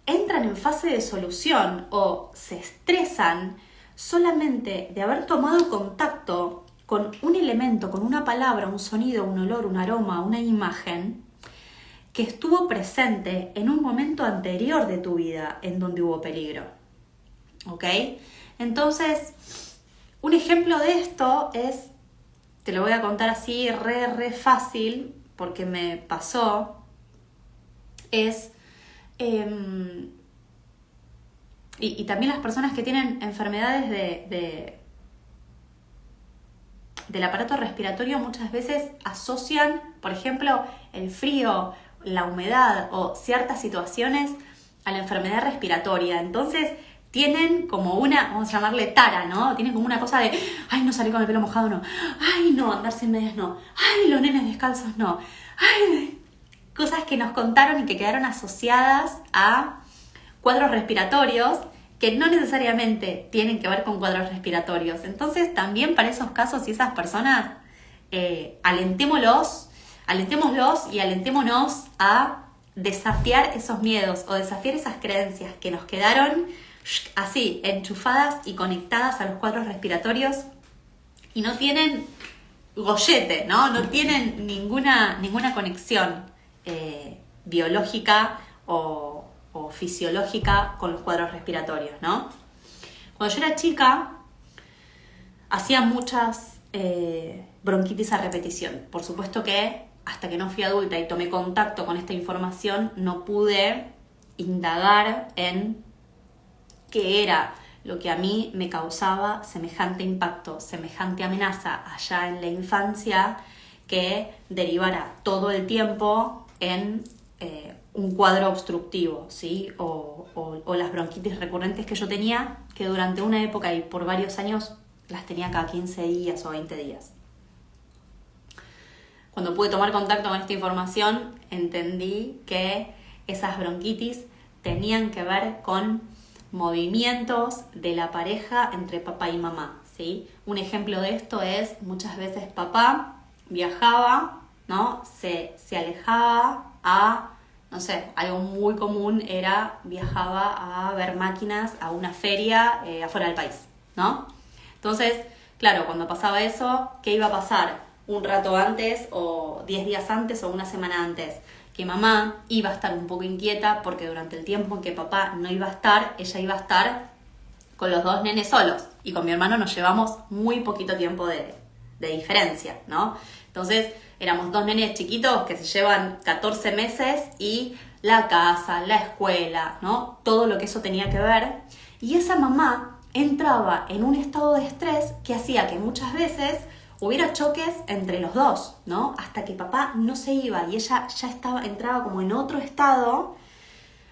entran en fase de solución o se estresan solamente de haber tomado contacto con un elemento, con una palabra, un sonido, un olor, un aroma, una imagen que estuvo presente en un momento anterior de tu vida en donde hubo peligro. ¿Ok? Entonces, un ejemplo de esto es, te lo voy a contar así re fácil porque me pasó, es, y también las personas que tienen enfermedades del aparato respiratorio muchas veces asocian, por ejemplo, el frío, la humedad o ciertas situaciones a la enfermedad respiratoria. Entonces tienen como una, vamos a llamarle tara, ¿no? Tienen como una cosa de, ay, no salir con el pelo mojado, no. Ay, no, andar sin medias, no. Ay, los nenes descalzos, no. Ay, cosas que nos contaron y que quedaron asociadas a cuadros respiratorios que no necesariamente tienen que ver con cuadros respiratorios. Entonces, también para esos casos y esas personas, alentémoslos y alentémonos a desafiar esos miedos o desafiar esas creencias que nos quedaron así, enchufadas y conectadas a los cuadros respiratorios y no tienen gollete, ¿no? No tienen ninguna conexión biológica o fisiológica con los cuadros respiratorios, ¿no? Cuando yo era chica, hacía muchas bronquitis a repetición. Por supuesto que hasta que no fui adulta y tomé contacto con esta información, no pude indagar en qué era lo que a mí me causaba semejante impacto, semejante amenaza allá en la infancia, que derivara todo el tiempo en un cuadro obstructivo, ¿sí? O las bronquitis recurrentes que yo tenía, que durante una época y por varios años las tenía cada 15 días o 20 días. Cuando pude tomar contacto con esta información, entendí que esas bronquitis tenían que ver con movimientos de la pareja entre papá y mamá, ¿sí? Un ejemplo de esto es, muchas veces papá viajaba, ¿no? Se alejaba a, no sé, algo muy común era viajaba a ver máquinas a una feria afuera del país, ¿no? Entonces, claro, cuando pasaba eso, ¿qué iba a pasar? Un rato antes o 10 días antes o una semana antes, que mamá iba a estar un poco inquieta porque durante el tiempo en que papá no iba a estar, ella iba a estar con los dos nenes solos, y con mi hermano nos llevamos muy poquito tiempo de diferencia, ¿no? Entonces éramos dos nenes chiquitos que se llevan 14 meses y la casa, la escuela, ¿no? Todo lo que eso tenía que ver, y esa mamá entraba en un estado de estrés que hacía que muchas veces hubiera choques entre los dos, ¿no? Hasta que papá no se iba y ella ya entraba como en otro estado.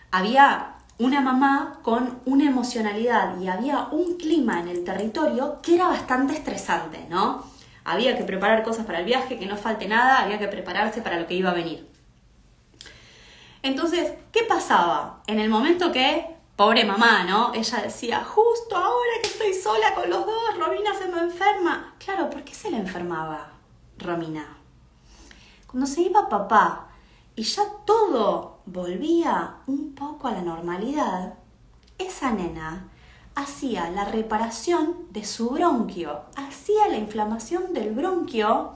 Había una mamá con una emocionalidad y había un clima en el territorio que era bastante estresante, ¿no? Había que preparar cosas para el viaje, que no falte nada, había que prepararse para lo que iba a venir. Entonces, ¿qué pasaba? En el momento que, pobre mamá, ¿no? Ella decía, justo ahora que estoy sola con los dos, Romina se me enferma. Claro, ¿por qué se le enfermaba Romina? Cuando se iba papá y ya todo volvía un poco a la normalidad, esa nena hacía la reparación de su bronquio, hacía la inflamación del bronquio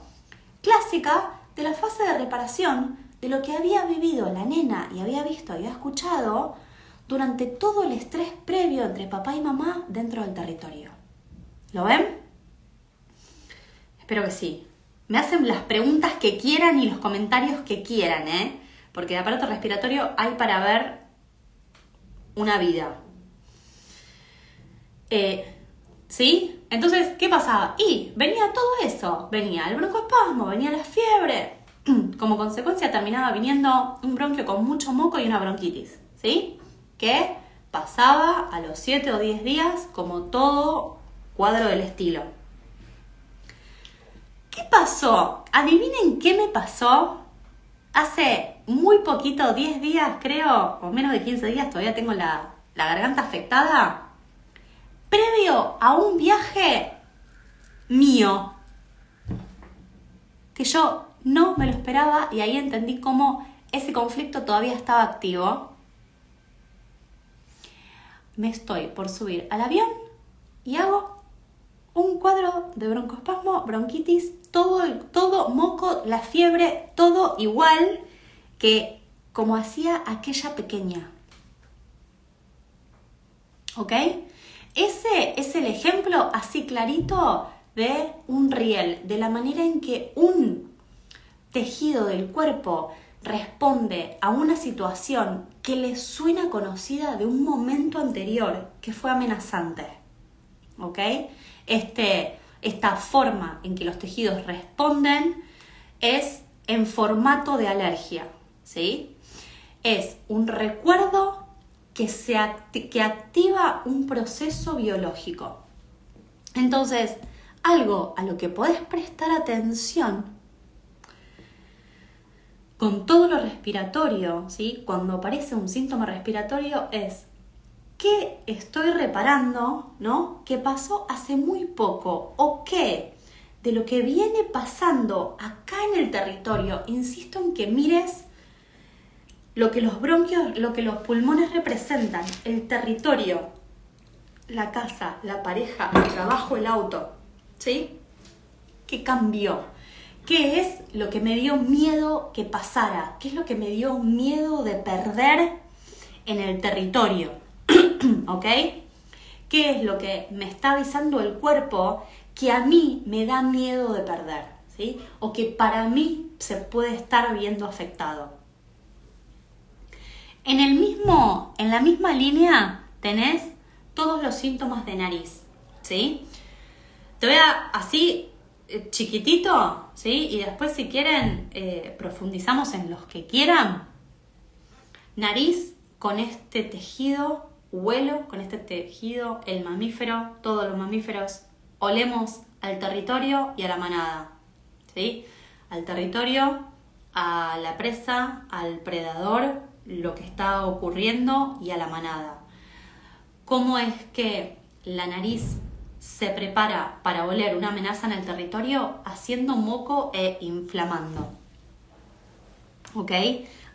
clásica de la fase de reparación de lo que había vivido la nena y había visto, había escuchado durante todo el estrés previo entre papá y mamá dentro del territorio. ¿Lo ven? Espero que sí. Me hacen las preguntas que quieran y los comentarios que quieran, porque de aparato respiratorio hay para ver una vida. ¿Sí? Entonces, ¿qué pasaba? Y venía todo eso. Venía el broncoespasmo, venía la fiebre. Como consecuencia terminaba viniendo un bronquio con mucho moco y una bronquitis, ¿sí? Que pasaba a los 7 o 10 días como todo cuadro del estilo. ¿Qué pasó? Adivinen qué me pasó. Hace muy poquito, 10 días creo, o menos de 15 días, todavía tengo la garganta afectada. Previo a un viaje mío, que yo no me lo esperaba, y ahí entendí cómo ese conflicto todavía estaba activo. Me estoy por subir al avión y hago un cuadro de broncoespasmo, bronquitis, todo moco, la fiebre, todo igual que como hacía aquella pequeña. ¿Ok? Ese es el ejemplo así clarito de un riel, de la manera en que un tejido del cuerpo responde a una situación que le suena conocida de un momento anterior que fue amenazante. ¿Ok? Esta forma en que los tejidos responden es en formato de alergia, ¿sí? Es un recuerdo que activa un proceso biológico. Entonces, algo a lo que podés prestar atención con todo lo respiratorio, ¿sí? Cuando aparece un síntoma respiratorio es ¿qué estoy reparando, ¿no? ¿Qué pasó hace muy poco? ¿O qué de lo que viene pasando acá en el territorio? Insisto en que mires lo que los bronquios, lo que los pulmones representan, el territorio, la casa, la pareja, el trabajo, el auto, ¿sí? ¿Qué cambió? ¿Qué es lo que me dio miedo que pasara? ¿Qué es lo que me dio miedo de perder en el territorio? ¿Ok? ¿Qué es lo que me está avisando el cuerpo que a mí me da miedo de perder? ¿Sí? ¿sí? O que para mí se puede estar viendo afectado. En la misma línea tenés todos los síntomas de nariz, ¿sí? Te voy a así chiquitito, ¿sí? Y después si quieren profundizamos en los que quieran. Nariz con este tejido, vuelo con este tejido, el mamífero, todos los mamíferos olemos al territorio y a la manada, ¿sí? Al territorio, a la presa, al predador, lo que está ocurriendo y a la manada. ¿Cómo es que la nariz se prepara para oler una amenaza en el territorio? Haciendo moco e inflamando. ¿Ok?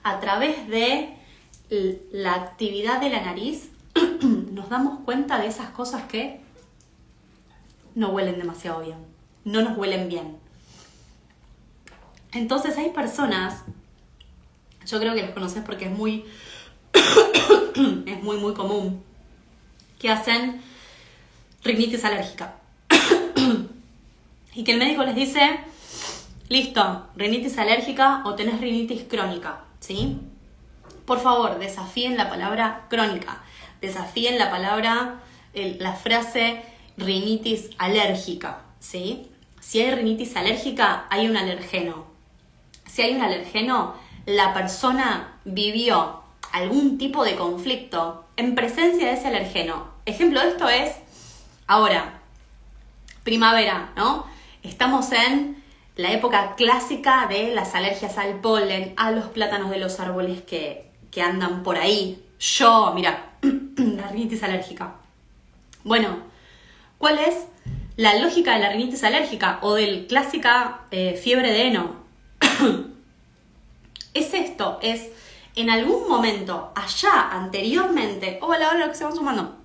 A través de la actividad de la nariz nos damos cuenta de esas cosas que no huelen demasiado bien, no nos huelen bien. Entonces hay personas, yo creo que las conoces porque es muy muy común, que hacen rinitis alérgica y que el médico les dice, listo, rinitis alérgica o tenés rinitis crónica, ¿sí? Por favor, desafíen la palabra crónica, desafíen la palabra, la frase rinitis alérgica, ¿sí? Si hay rinitis alérgica, hay un alergeno. Si hay un alergeno, la persona vivió algún tipo de conflicto en presencia de ese alergeno. Ejemplo de esto es ahora, primavera, ¿no? Estamos en la época clásica de las alergias al polen, a los plátanos de los árboles que andan por ahí. Yo, mira, la rinitis alérgica. Bueno, ¿cuál es la lógica de la rinitis alérgica o del clásica fiebre de heno? Es esto, es en algún momento, allá, anteriormente, hola, lo que se van sumando,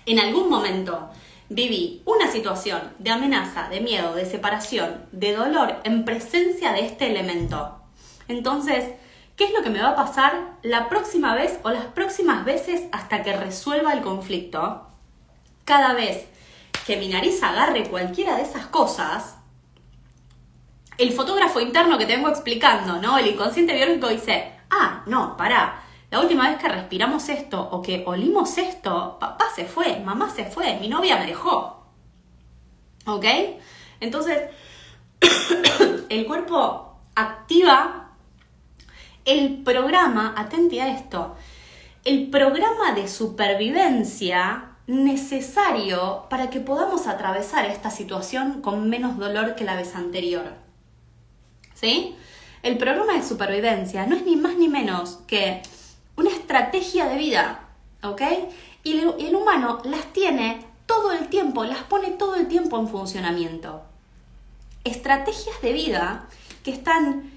en algún momento viví una situación de amenaza, de miedo, de separación, de dolor en presencia de este elemento. Entonces, ¿qué es lo que me va a pasar la próxima vez o las próximas veces hasta que resuelva el conflicto? Cada vez que mi nariz agarre cualquiera de esas cosas, el fotógrafo interno que te vengo explicando, ¿no? El inconsciente biológico dice, no, pará, la última vez que respiramos esto o que olimos esto, papá se fue, mamá se fue, mi novia me dejó. ¿Ok? Entonces, el cuerpo activa el programa, atente a esto, el programa de supervivencia necesario para que podamos atravesar esta situación con menos dolor que la vez anterior. ¿Sí? El programa de supervivencia no es ni más ni menos que una estrategia de vida, ¿ok? Y el humano las tiene todo el tiempo, las pone todo el tiempo en funcionamiento. Estrategias de vida que están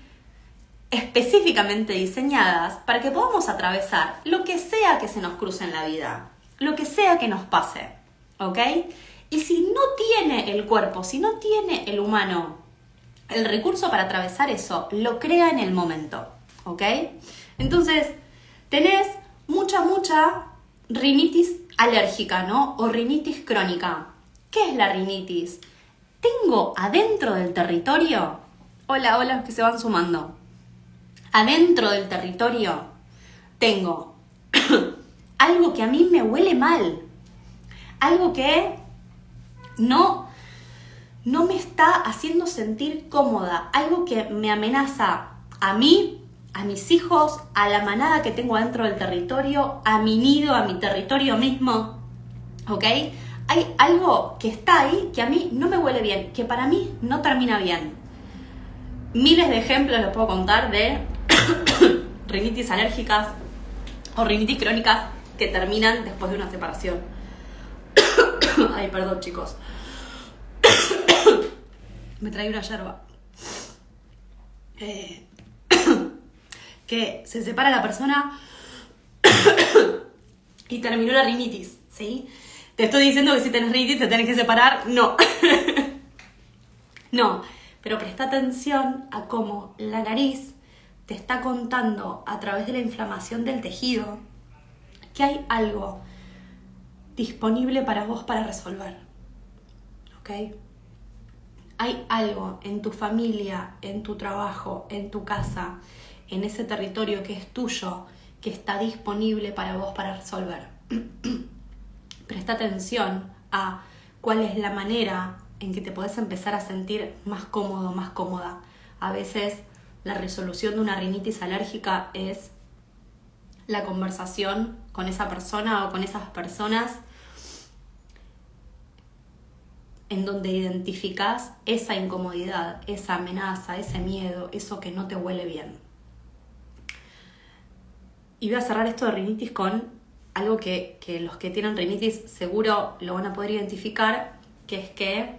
específicamente diseñadas para que podamos atravesar lo que sea que se nos cruce en la vida, lo que sea que nos pase, ¿ok? Y si no tiene el cuerpo, si no tiene el humano el recurso para atravesar eso, lo crea en el momento, ¿ok? Entonces, tenés mucha rinitis alérgica, ¿no? O rinitis crónica. ¿Qué es la rinitis? Tengo adentro del territorio, hola, que se van sumando. Adentro del territorio tengo algo que a mí me huele mal, algo que no me está haciendo sentir cómoda, algo que me amenaza a mí, a mis hijos, a la manada que tengo dentro del territorio, a mi nido, a mi territorio mismo, ¿ok? Hay algo que está ahí que a mí no me huele bien, que para mí no termina bien. Miles de ejemplos les puedo contar de rinitis alérgicas o rinitis crónicas que terminan después de una separación. Ay, perdón, chicos. Me trae una yerba. Que se separa la persona y terminó la rinitis, ¿sí? Te estoy diciendo que si tenés rinitis te tenés que separar. No. No, pero presta atención a cómo la nariz te está contando a través de la inflamación del tejido que hay algo disponible para vos para resolver. ¿Ok? hay algo en tu familia, en tu trabajo, en tu casa, en ese territorio que es tuyo, que está disponible para vos para resolver. Presta atención a cuál es la manera en que te podés empezar a sentir más cómodo, más cómoda. A veces la resolución de una rinitis alérgica es la conversación con esa persona o con esas personas en donde identificás esa incomodidad, esa amenaza, ese miedo, eso que no te huele bien. Y voy a cerrar esto de rinitis con algo que los que tienen rinitis seguro lo van a poder identificar, que es que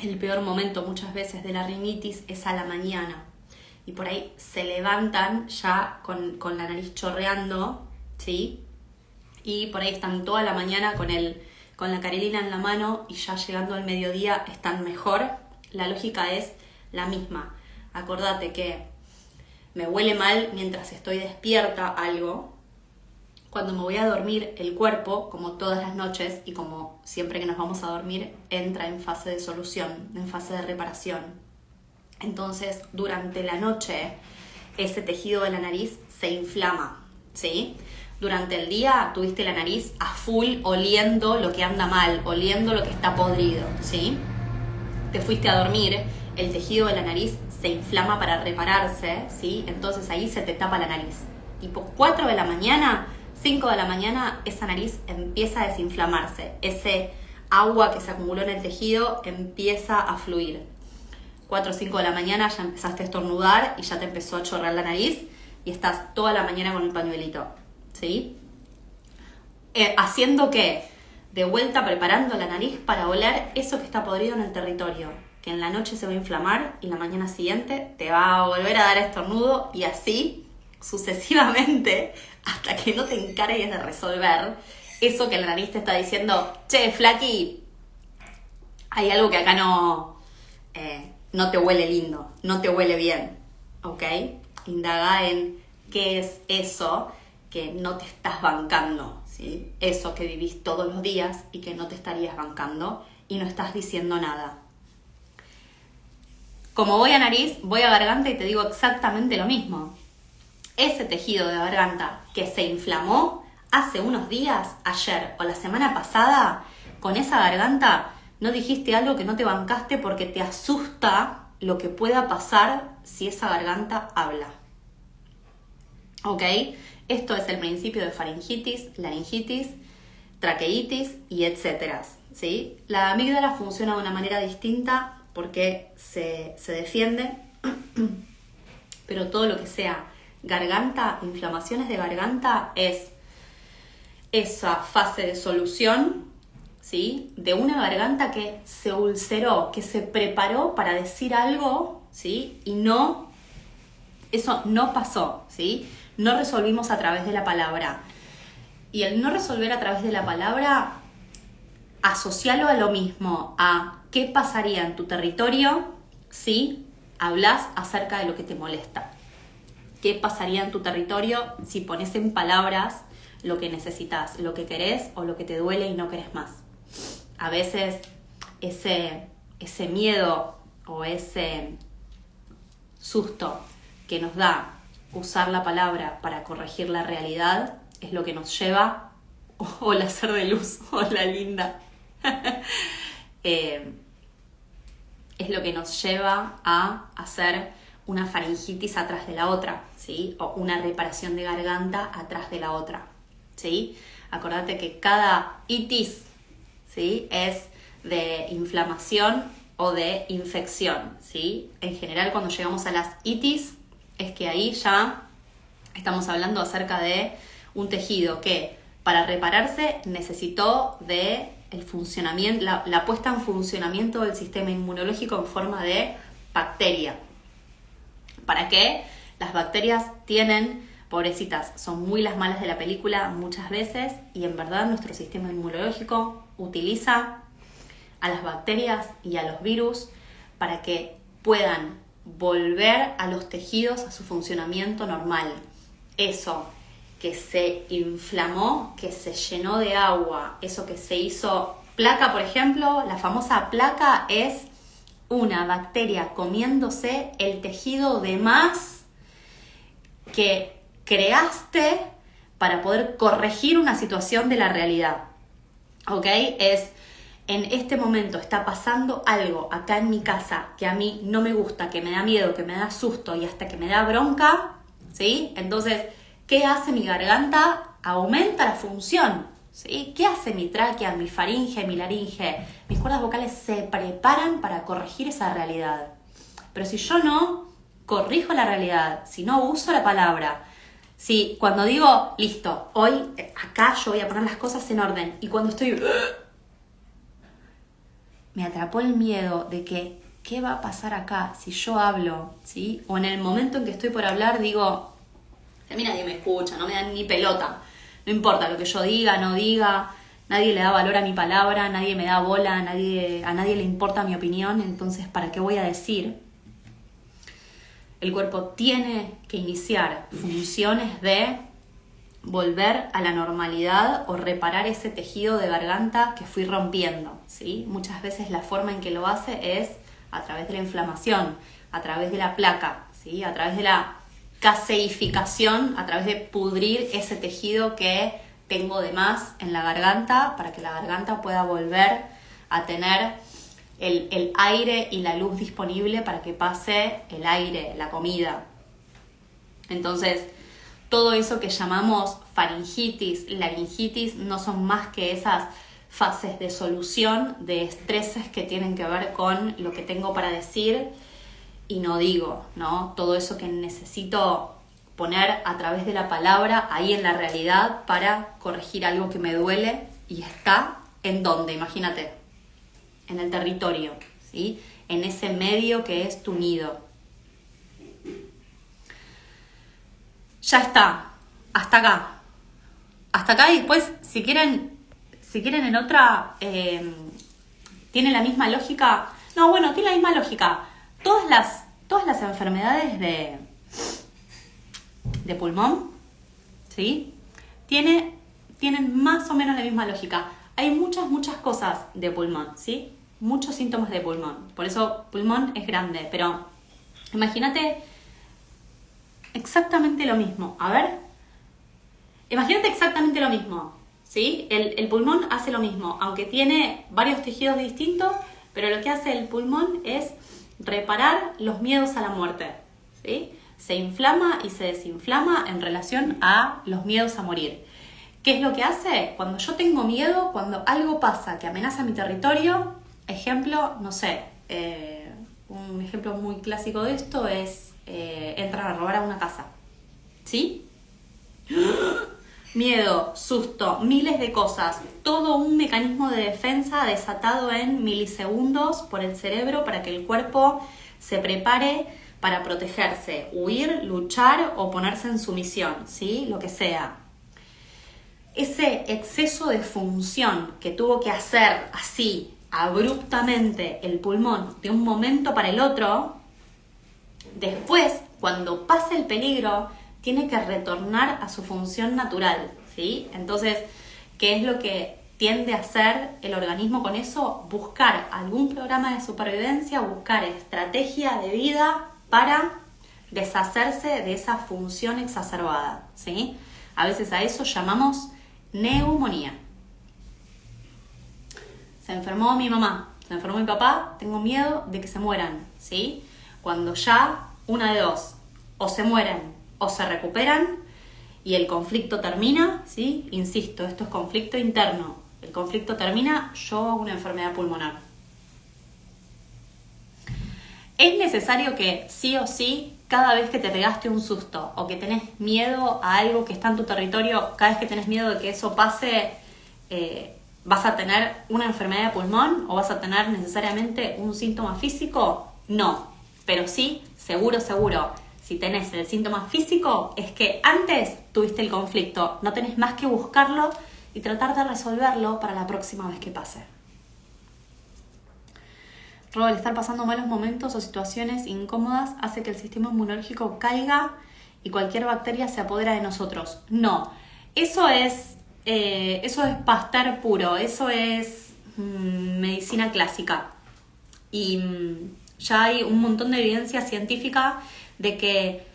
el peor momento muchas veces de la rinitis es a la mañana. Y por ahí se levantan ya con la nariz chorreando, ¿sí? Y por ahí están toda la mañana con la carelina en la mano y ya llegando al mediodía están mejor. La lógica es la misma. Acordate que me huele mal mientras estoy despierta algo. Cuando me voy a dormir, el cuerpo, como todas las noches y como siempre que nos vamos a dormir, entra en fase de solución, en fase de reparación. Entonces, durante la noche, ese tejido de la nariz se inflama, ¿sí? Durante el día tuviste la nariz a full oliendo lo que anda mal, oliendo lo que está podrido, ¿sí? Te fuiste a dormir, el tejido de la nariz se inflama para repararse, ¿sí? Entonces ahí se te tapa la nariz. Tipo 4 de la mañana, 5 de la mañana, esa nariz empieza a desinflamarse. Ese agua que se acumuló en el tejido empieza a fluir. 4 o 5 de la mañana ya empezaste a estornudar y ya te empezó a chorrear la nariz y estás toda la mañana con el pañuelito, ¿sí? Haciendo que, de vuelta preparando la nariz para oler eso que está podrido en el territorio, que en la noche se va a inflamar y la mañana siguiente te va a volver a dar estornudo y así sucesivamente hasta que no te encargues de resolver eso que la nariz te está diciendo, che, flaqui, hay algo que acá no te huele lindo, no te huele bien, ¿ok? Indaga en qué es eso que no te estás bancando, ¿sí? Eso que vivís todos los días y que no te estarías bancando y no estás diciendo nada. Como voy a nariz, voy a garganta y te digo exactamente lo mismo. Ese tejido de garganta que se inflamó hace unos días, ayer o la semana pasada, con esa garganta no dijiste algo que no te bancaste porque te asusta lo que pueda pasar si esa garganta habla. ¿Ok? Esto es el principio de faringitis, laringitis, traqueitis y etcétera, ¿sí? La amígdala funciona de una manera distinta porque se defiende, pero todo lo que sea garganta, inflamaciones de garganta, es esa fase de solución, ¿sí? De una garganta que se ulceró, que se preparó para decir algo, ¿sí? Y no, eso no pasó, ¿sí? No resolvimos a través de la palabra. Y el no resolver a través de la palabra, asocialo a lo mismo, a qué pasaría en tu territorio si hablas acerca de lo que te molesta. ¿Qué pasaría en tu territorio si pones en palabras lo que necesitas, lo que querés o lo que te duele y no querés más? A veces ese miedo o ese susto que nos da usar la palabra para corregir la realidad es lo que nos lleva, hola ser de luz, hola linda, es lo que nos lleva a hacer una faringitis atrás de la otra, ¿sí? O una reparación de garganta atrás de la otra, ¿sí? Acordate que cada itis, ¿sí? Es de inflamación o de infección, ¿sí? En general, cuando llegamos a las itis, es que ahí ya estamos hablando acerca de un tejido que para repararse necesitó de el funcionamiento, la puesta en funcionamiento del sistema inmunológico en forma de bacteria. ¿Para qué? Las bacterias tienen, pobrecitas, son muy las malas de la película muchas veces y en verdad nuestro sistema inmunológico utiliza a las bacterias y a los virus para que puedan volver a los tejidos a su funcionamiento normal. Eso que se inflamó, que se llenó de agua, eso que se hizo placa, por ejemplo, la famosa placa es una bacteria comiéndose el tejido de más que creaste para poder corregir una situación de la realidad. ¿Ok? Es, en este momento está pasando algo acá en mi casa que a mí no me gusta, que me da miedo, que me da susto y hasta que me da bronca, ¿sí? Entonces, ¿qué hace mi garganta? Aumenta la función, ¿sí? ¿Qué hace mi tráquea, mi faringe, mi laringe? Mis cuerdas vocales se preparan para corregir esa realidad. Pero si yo no corrijo la realidad, si no uso la palabra, si cuando digo, listo, hoy acá yo voy a poner las cosas en orden, y cuando estoy... me atrapó el miedo de que, ¿qué va a pasar acá si yo hablo? ¿Sí? O en el momento en que estoy por hablar digo, a mí nadie me escucha, no me dan ni pelota. No importa lo que yo diga, no diga, nadie le da valor a mi palabra, nadie me da bola, a nadie le importa mi opinión, entonces ¿para qué voy a decir? El cuerpo tiene que iniciar funciones de volver a la normalidad o reparar ese tejido de garganta que fui rompiendo, ¿sí? Muchas veces la forma en que lo hace es a través de la inflamación, a través de la placa, ¿sí? A través de la caseificación, a través de pudrir ese tejido que tengo de más en la garganta para que la garganta pueda volver a tener el aire y la luz disponible para que pase el aire, la comida. Entonces, todo eso que llamamos faringitis, laringitis, no son más que esas fases de solución de estreses que tienen que ver con lo que tengo para decir y no digo, ¿no? Todo eso que necesito poner a través de la palabra ahí en la realidad para corregir algo que me duele y está en dónde, imagínate, en el territorio, ¿sí? En ese medio que es tu nido. Ya está, hasta acá y después si quieren en otra, tiene la misma lógica, tiene la misma lógica, todas las enfermedades de pulmón, ¿sí? Tienen más o menos la misma lógica, hay muchas cosas de pulmón, ¿sí? Muchos síntomas de pulmón, por eso pulmón es grande, pero imagínate exactamente lo mismo. A ver, imagínate exactamente lo mismo, ¿sí? El pulmón hace lo mismo, aunque tiene varios tejidos distintos, pero lo que hace el pulmón es reparar los miedos a la muerte, ¿sí? Se inflama y se desinflama en relación a los miedos a morir. ¿Qué es lo que hace? Cuando yo tengo miedo, cuando algo pasa que amenaza mi territorio, ejemplo, no sé, un ejemplo muy clásico de esto es entrar a robar a una casa, ¿sí? Miedo, susto, miles de cosas, todo un mecanismo de defensa desatado en milisegundos por el cerebro para que el cuerpo se prepare para protegerse, huir, luchar o ponerse en sumisión, ¿sí? Lo que sea. Ese exceso de función que tuvo que hacer así, abruptamente, el pulmón de un momento para el otro, después, cuando pase el peligro, tiene que retornar a su función natural, ¿sí? Entonces, ¿qué es lo que tiende a hacer el organismo con eso? Buscar algún programa de supervivencia, buscar estrategia de vida para deshacerse de esa función exacerbada, ¿sí? A veces a eso llamamos neumonía. Se enfermó mi mamá, se enfermó mi papá, tengo miedo de que se mueran, ¿sí? Cuando ya una de dos, o se mueren o se recuperan y el conflicto termina, ¿sí? Insisto, esto es conflicto interno. El conflicto termina, yo hago una enfermedad pulmonar. Es necesario que sí o sí, cada vez que te pegaste un susto o que tenés miedo a algo que está en tu territorio, cada vez que tenés miedo de que eso pase, ¿vas a tener una enfermedad de pulmón o vas a tener necesariamente un síntoma físico? No, pero sí, seguro, si tenés el síntoma físico es que antes tuviste el conflicto, no tenés más que buscarlo y tratar de resolverlo para la próxima vez que pase. Robo, el estar pasando malos momentos o situaciones incómodas hace que el sistema inmunológico caiga y cualquier bacteria se apodera de nosotros. No, eso es Pasteur puro, eso es medicina clásica. Y ya hay un montón de evidencia científica de que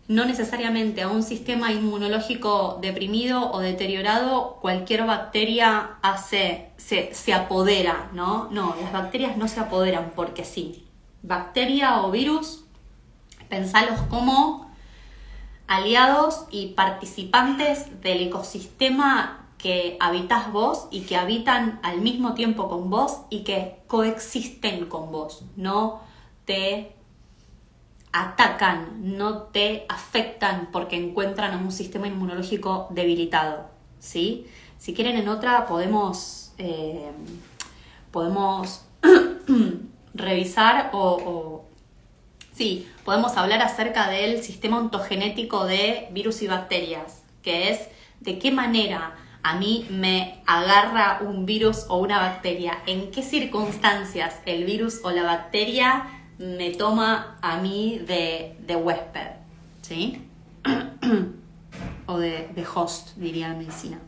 no necesariamente a un sistema inmunológico deprimido o deteriorado cualquier bacteria se apodera, ¿no? No, las bacterias no se apoderan porque sí. Bacteria o virus, pensalos como aliados y participantes del ecosistema que habitas vos y que habitan al mismo tiempo con vos y que coexisten con vos, no te atacan, no te afectan porque encuentran a un sistema inmunológico debilitado, ¿sí? Si quieren en otra podemos revisar sí, podemos hablar acerca del sistema ontogenético de virus y bacterias, que es de qué manera a mí me agarra un virus o una bacteria, en qué circunstancias el virus o la bacteria me toma a mí de huésped, ¿sí? O de host, diría la medicina.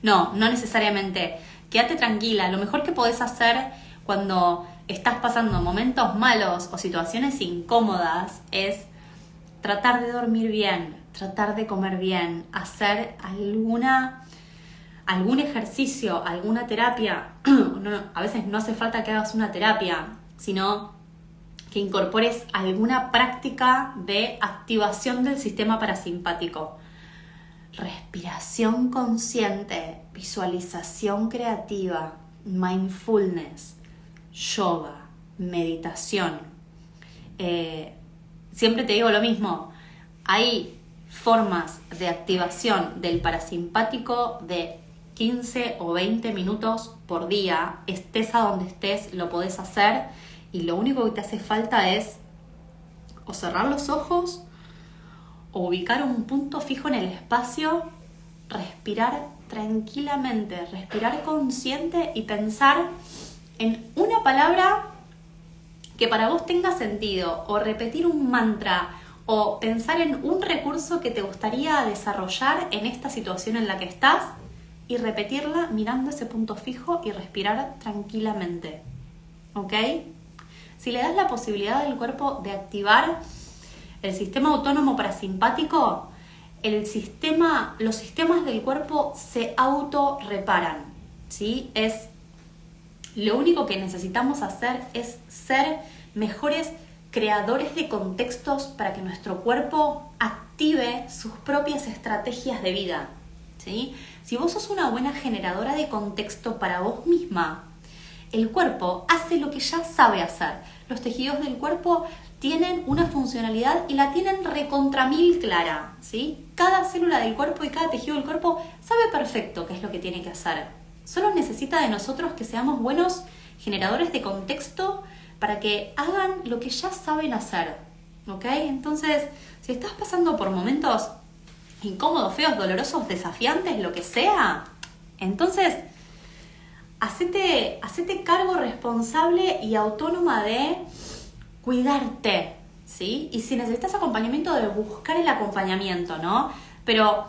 No necesariamente. Quédate tranquila. Lo mejor que podés hacer cuando estás pasando momentos malos o situaciones incómodas es tratar de dormir bien, tratar de comer bien, hacer algún ejercicio, alguna terapia. A veces no hace falta que hagas una terapia, sino que incorpores alguna práctica de activación del sistema parasimpático. Respiración consciente, visualización creativa, mindfulness, yoga, meditación. Siempre te digo lo mismo, hay formas de activación del parasimpático de 15 o 20 minutos por día, estés a donde estés, lo podés hacer y lo único que te hace falta es o cerrar los ojos o ubicar un punto fijo en el espacio, respirar tranquilamente, respirar consciente y pensar en una palabra que para vos tenga sentido, o repetir un mantra, o pensar en un recurso que te gustaría desarrollar en esta situación en la que estás y repetirla mirando ese punto fijo y respirar tranquilamente, ¿ok? Si le das la posibilidad al cuerpo de activar el sistema autónomo parasimpático, los sistemas del cuerpo se autorreparan, ¿sí? Lo único que necesitamos hacer es ser mejores creadores de contextos para que nuestro cuerpo active sus propias estrategias de vida, ¿sí? Si vos sos una buena generadora de contexto para vos misma, el cuerpo hace lo que ya sabe hacer. Los tejidos del cuerpo tienen una funcionalidad y la tienen recontra mil clara, ¿sí? Cada célula del cuerpo y cada tejido del cuerpo sabe perfecto qué es lo que tiene que hacer. Solo necesita de nosotros que seamos buenos generadores de contexto para que hagan lo que ya saben hacer, ¿ok? Entonces, si estás pasando por momentos incómodos, feos, dolorosos, desafiantes, lo que sea, entonces hacete cargo responsable y autónoma de cuidarte, ¿sí? Y si necesitas acompañamiento, de buscar el acompañamiento, ¿no? Pero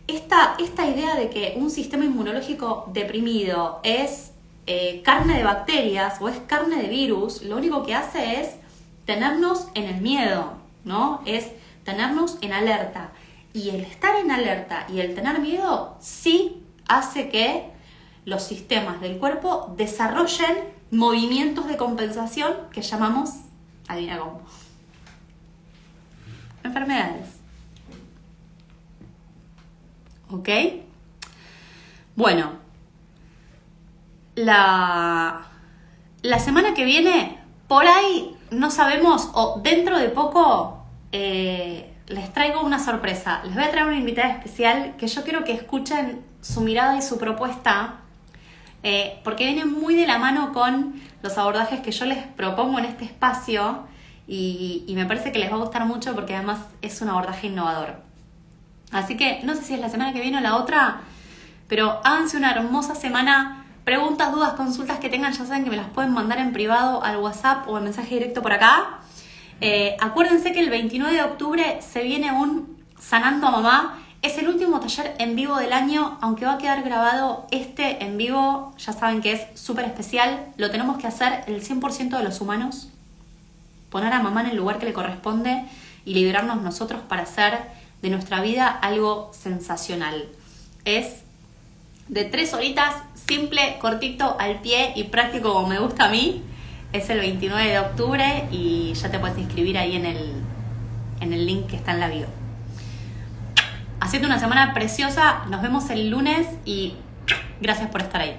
esta idea de que un sistema inmunológico deprimido es carne de bacterias o es carne de virus, lo único que hace es tenernos en el miedo, ¿no? Es tenernos en alerta. Y el estar en alerta y el tener miedo sí hace que los sistemas del cuerpo desarrollen movimientos de compensación que llamamos, adivina cómo, enfermedades. ¿Ok? Bueno, la semana que viene, por ahí, no sabemos, o dentro de poco, les traigo una sorpresa. Les voy a traer una invitada especial que yo quiero que escuchen su mirada y su propuesta, porque viene muy de la mano con los abordajes que yo les propongo en este espacio y me parece que les va a gustar mucho porque además es un abordaje innovador. Así que no sé si es la semana que viene o la otra, pero háganse una hermosa semana. Preguntas, dudas, consultas que tengan, ya saben que me las pueden mandar en privado al WhatsApp o al mensaje directo por acá. Acuérdense que el 29 de octubre se viene un Sanando a Mamá, Es el último taller en vivo del año, aunque va a quedar grabado este en vivo, ya saben que es súper especial, lo tenemos que hacer el 100% de los humanos, poner a mamá en el lugar que le corresponde y liberarnos nosotros para hacer de nuestra vida algo sensacional. Es de 3 horitas, simple, cortito, al pie y práctico como me gusta a mí. Es el 29 de octubre y ya te puedes inscribir ahí en el link que está en la bio. Hacete una semana preciosa, nos vemos el lunes y gracias por estar ahí.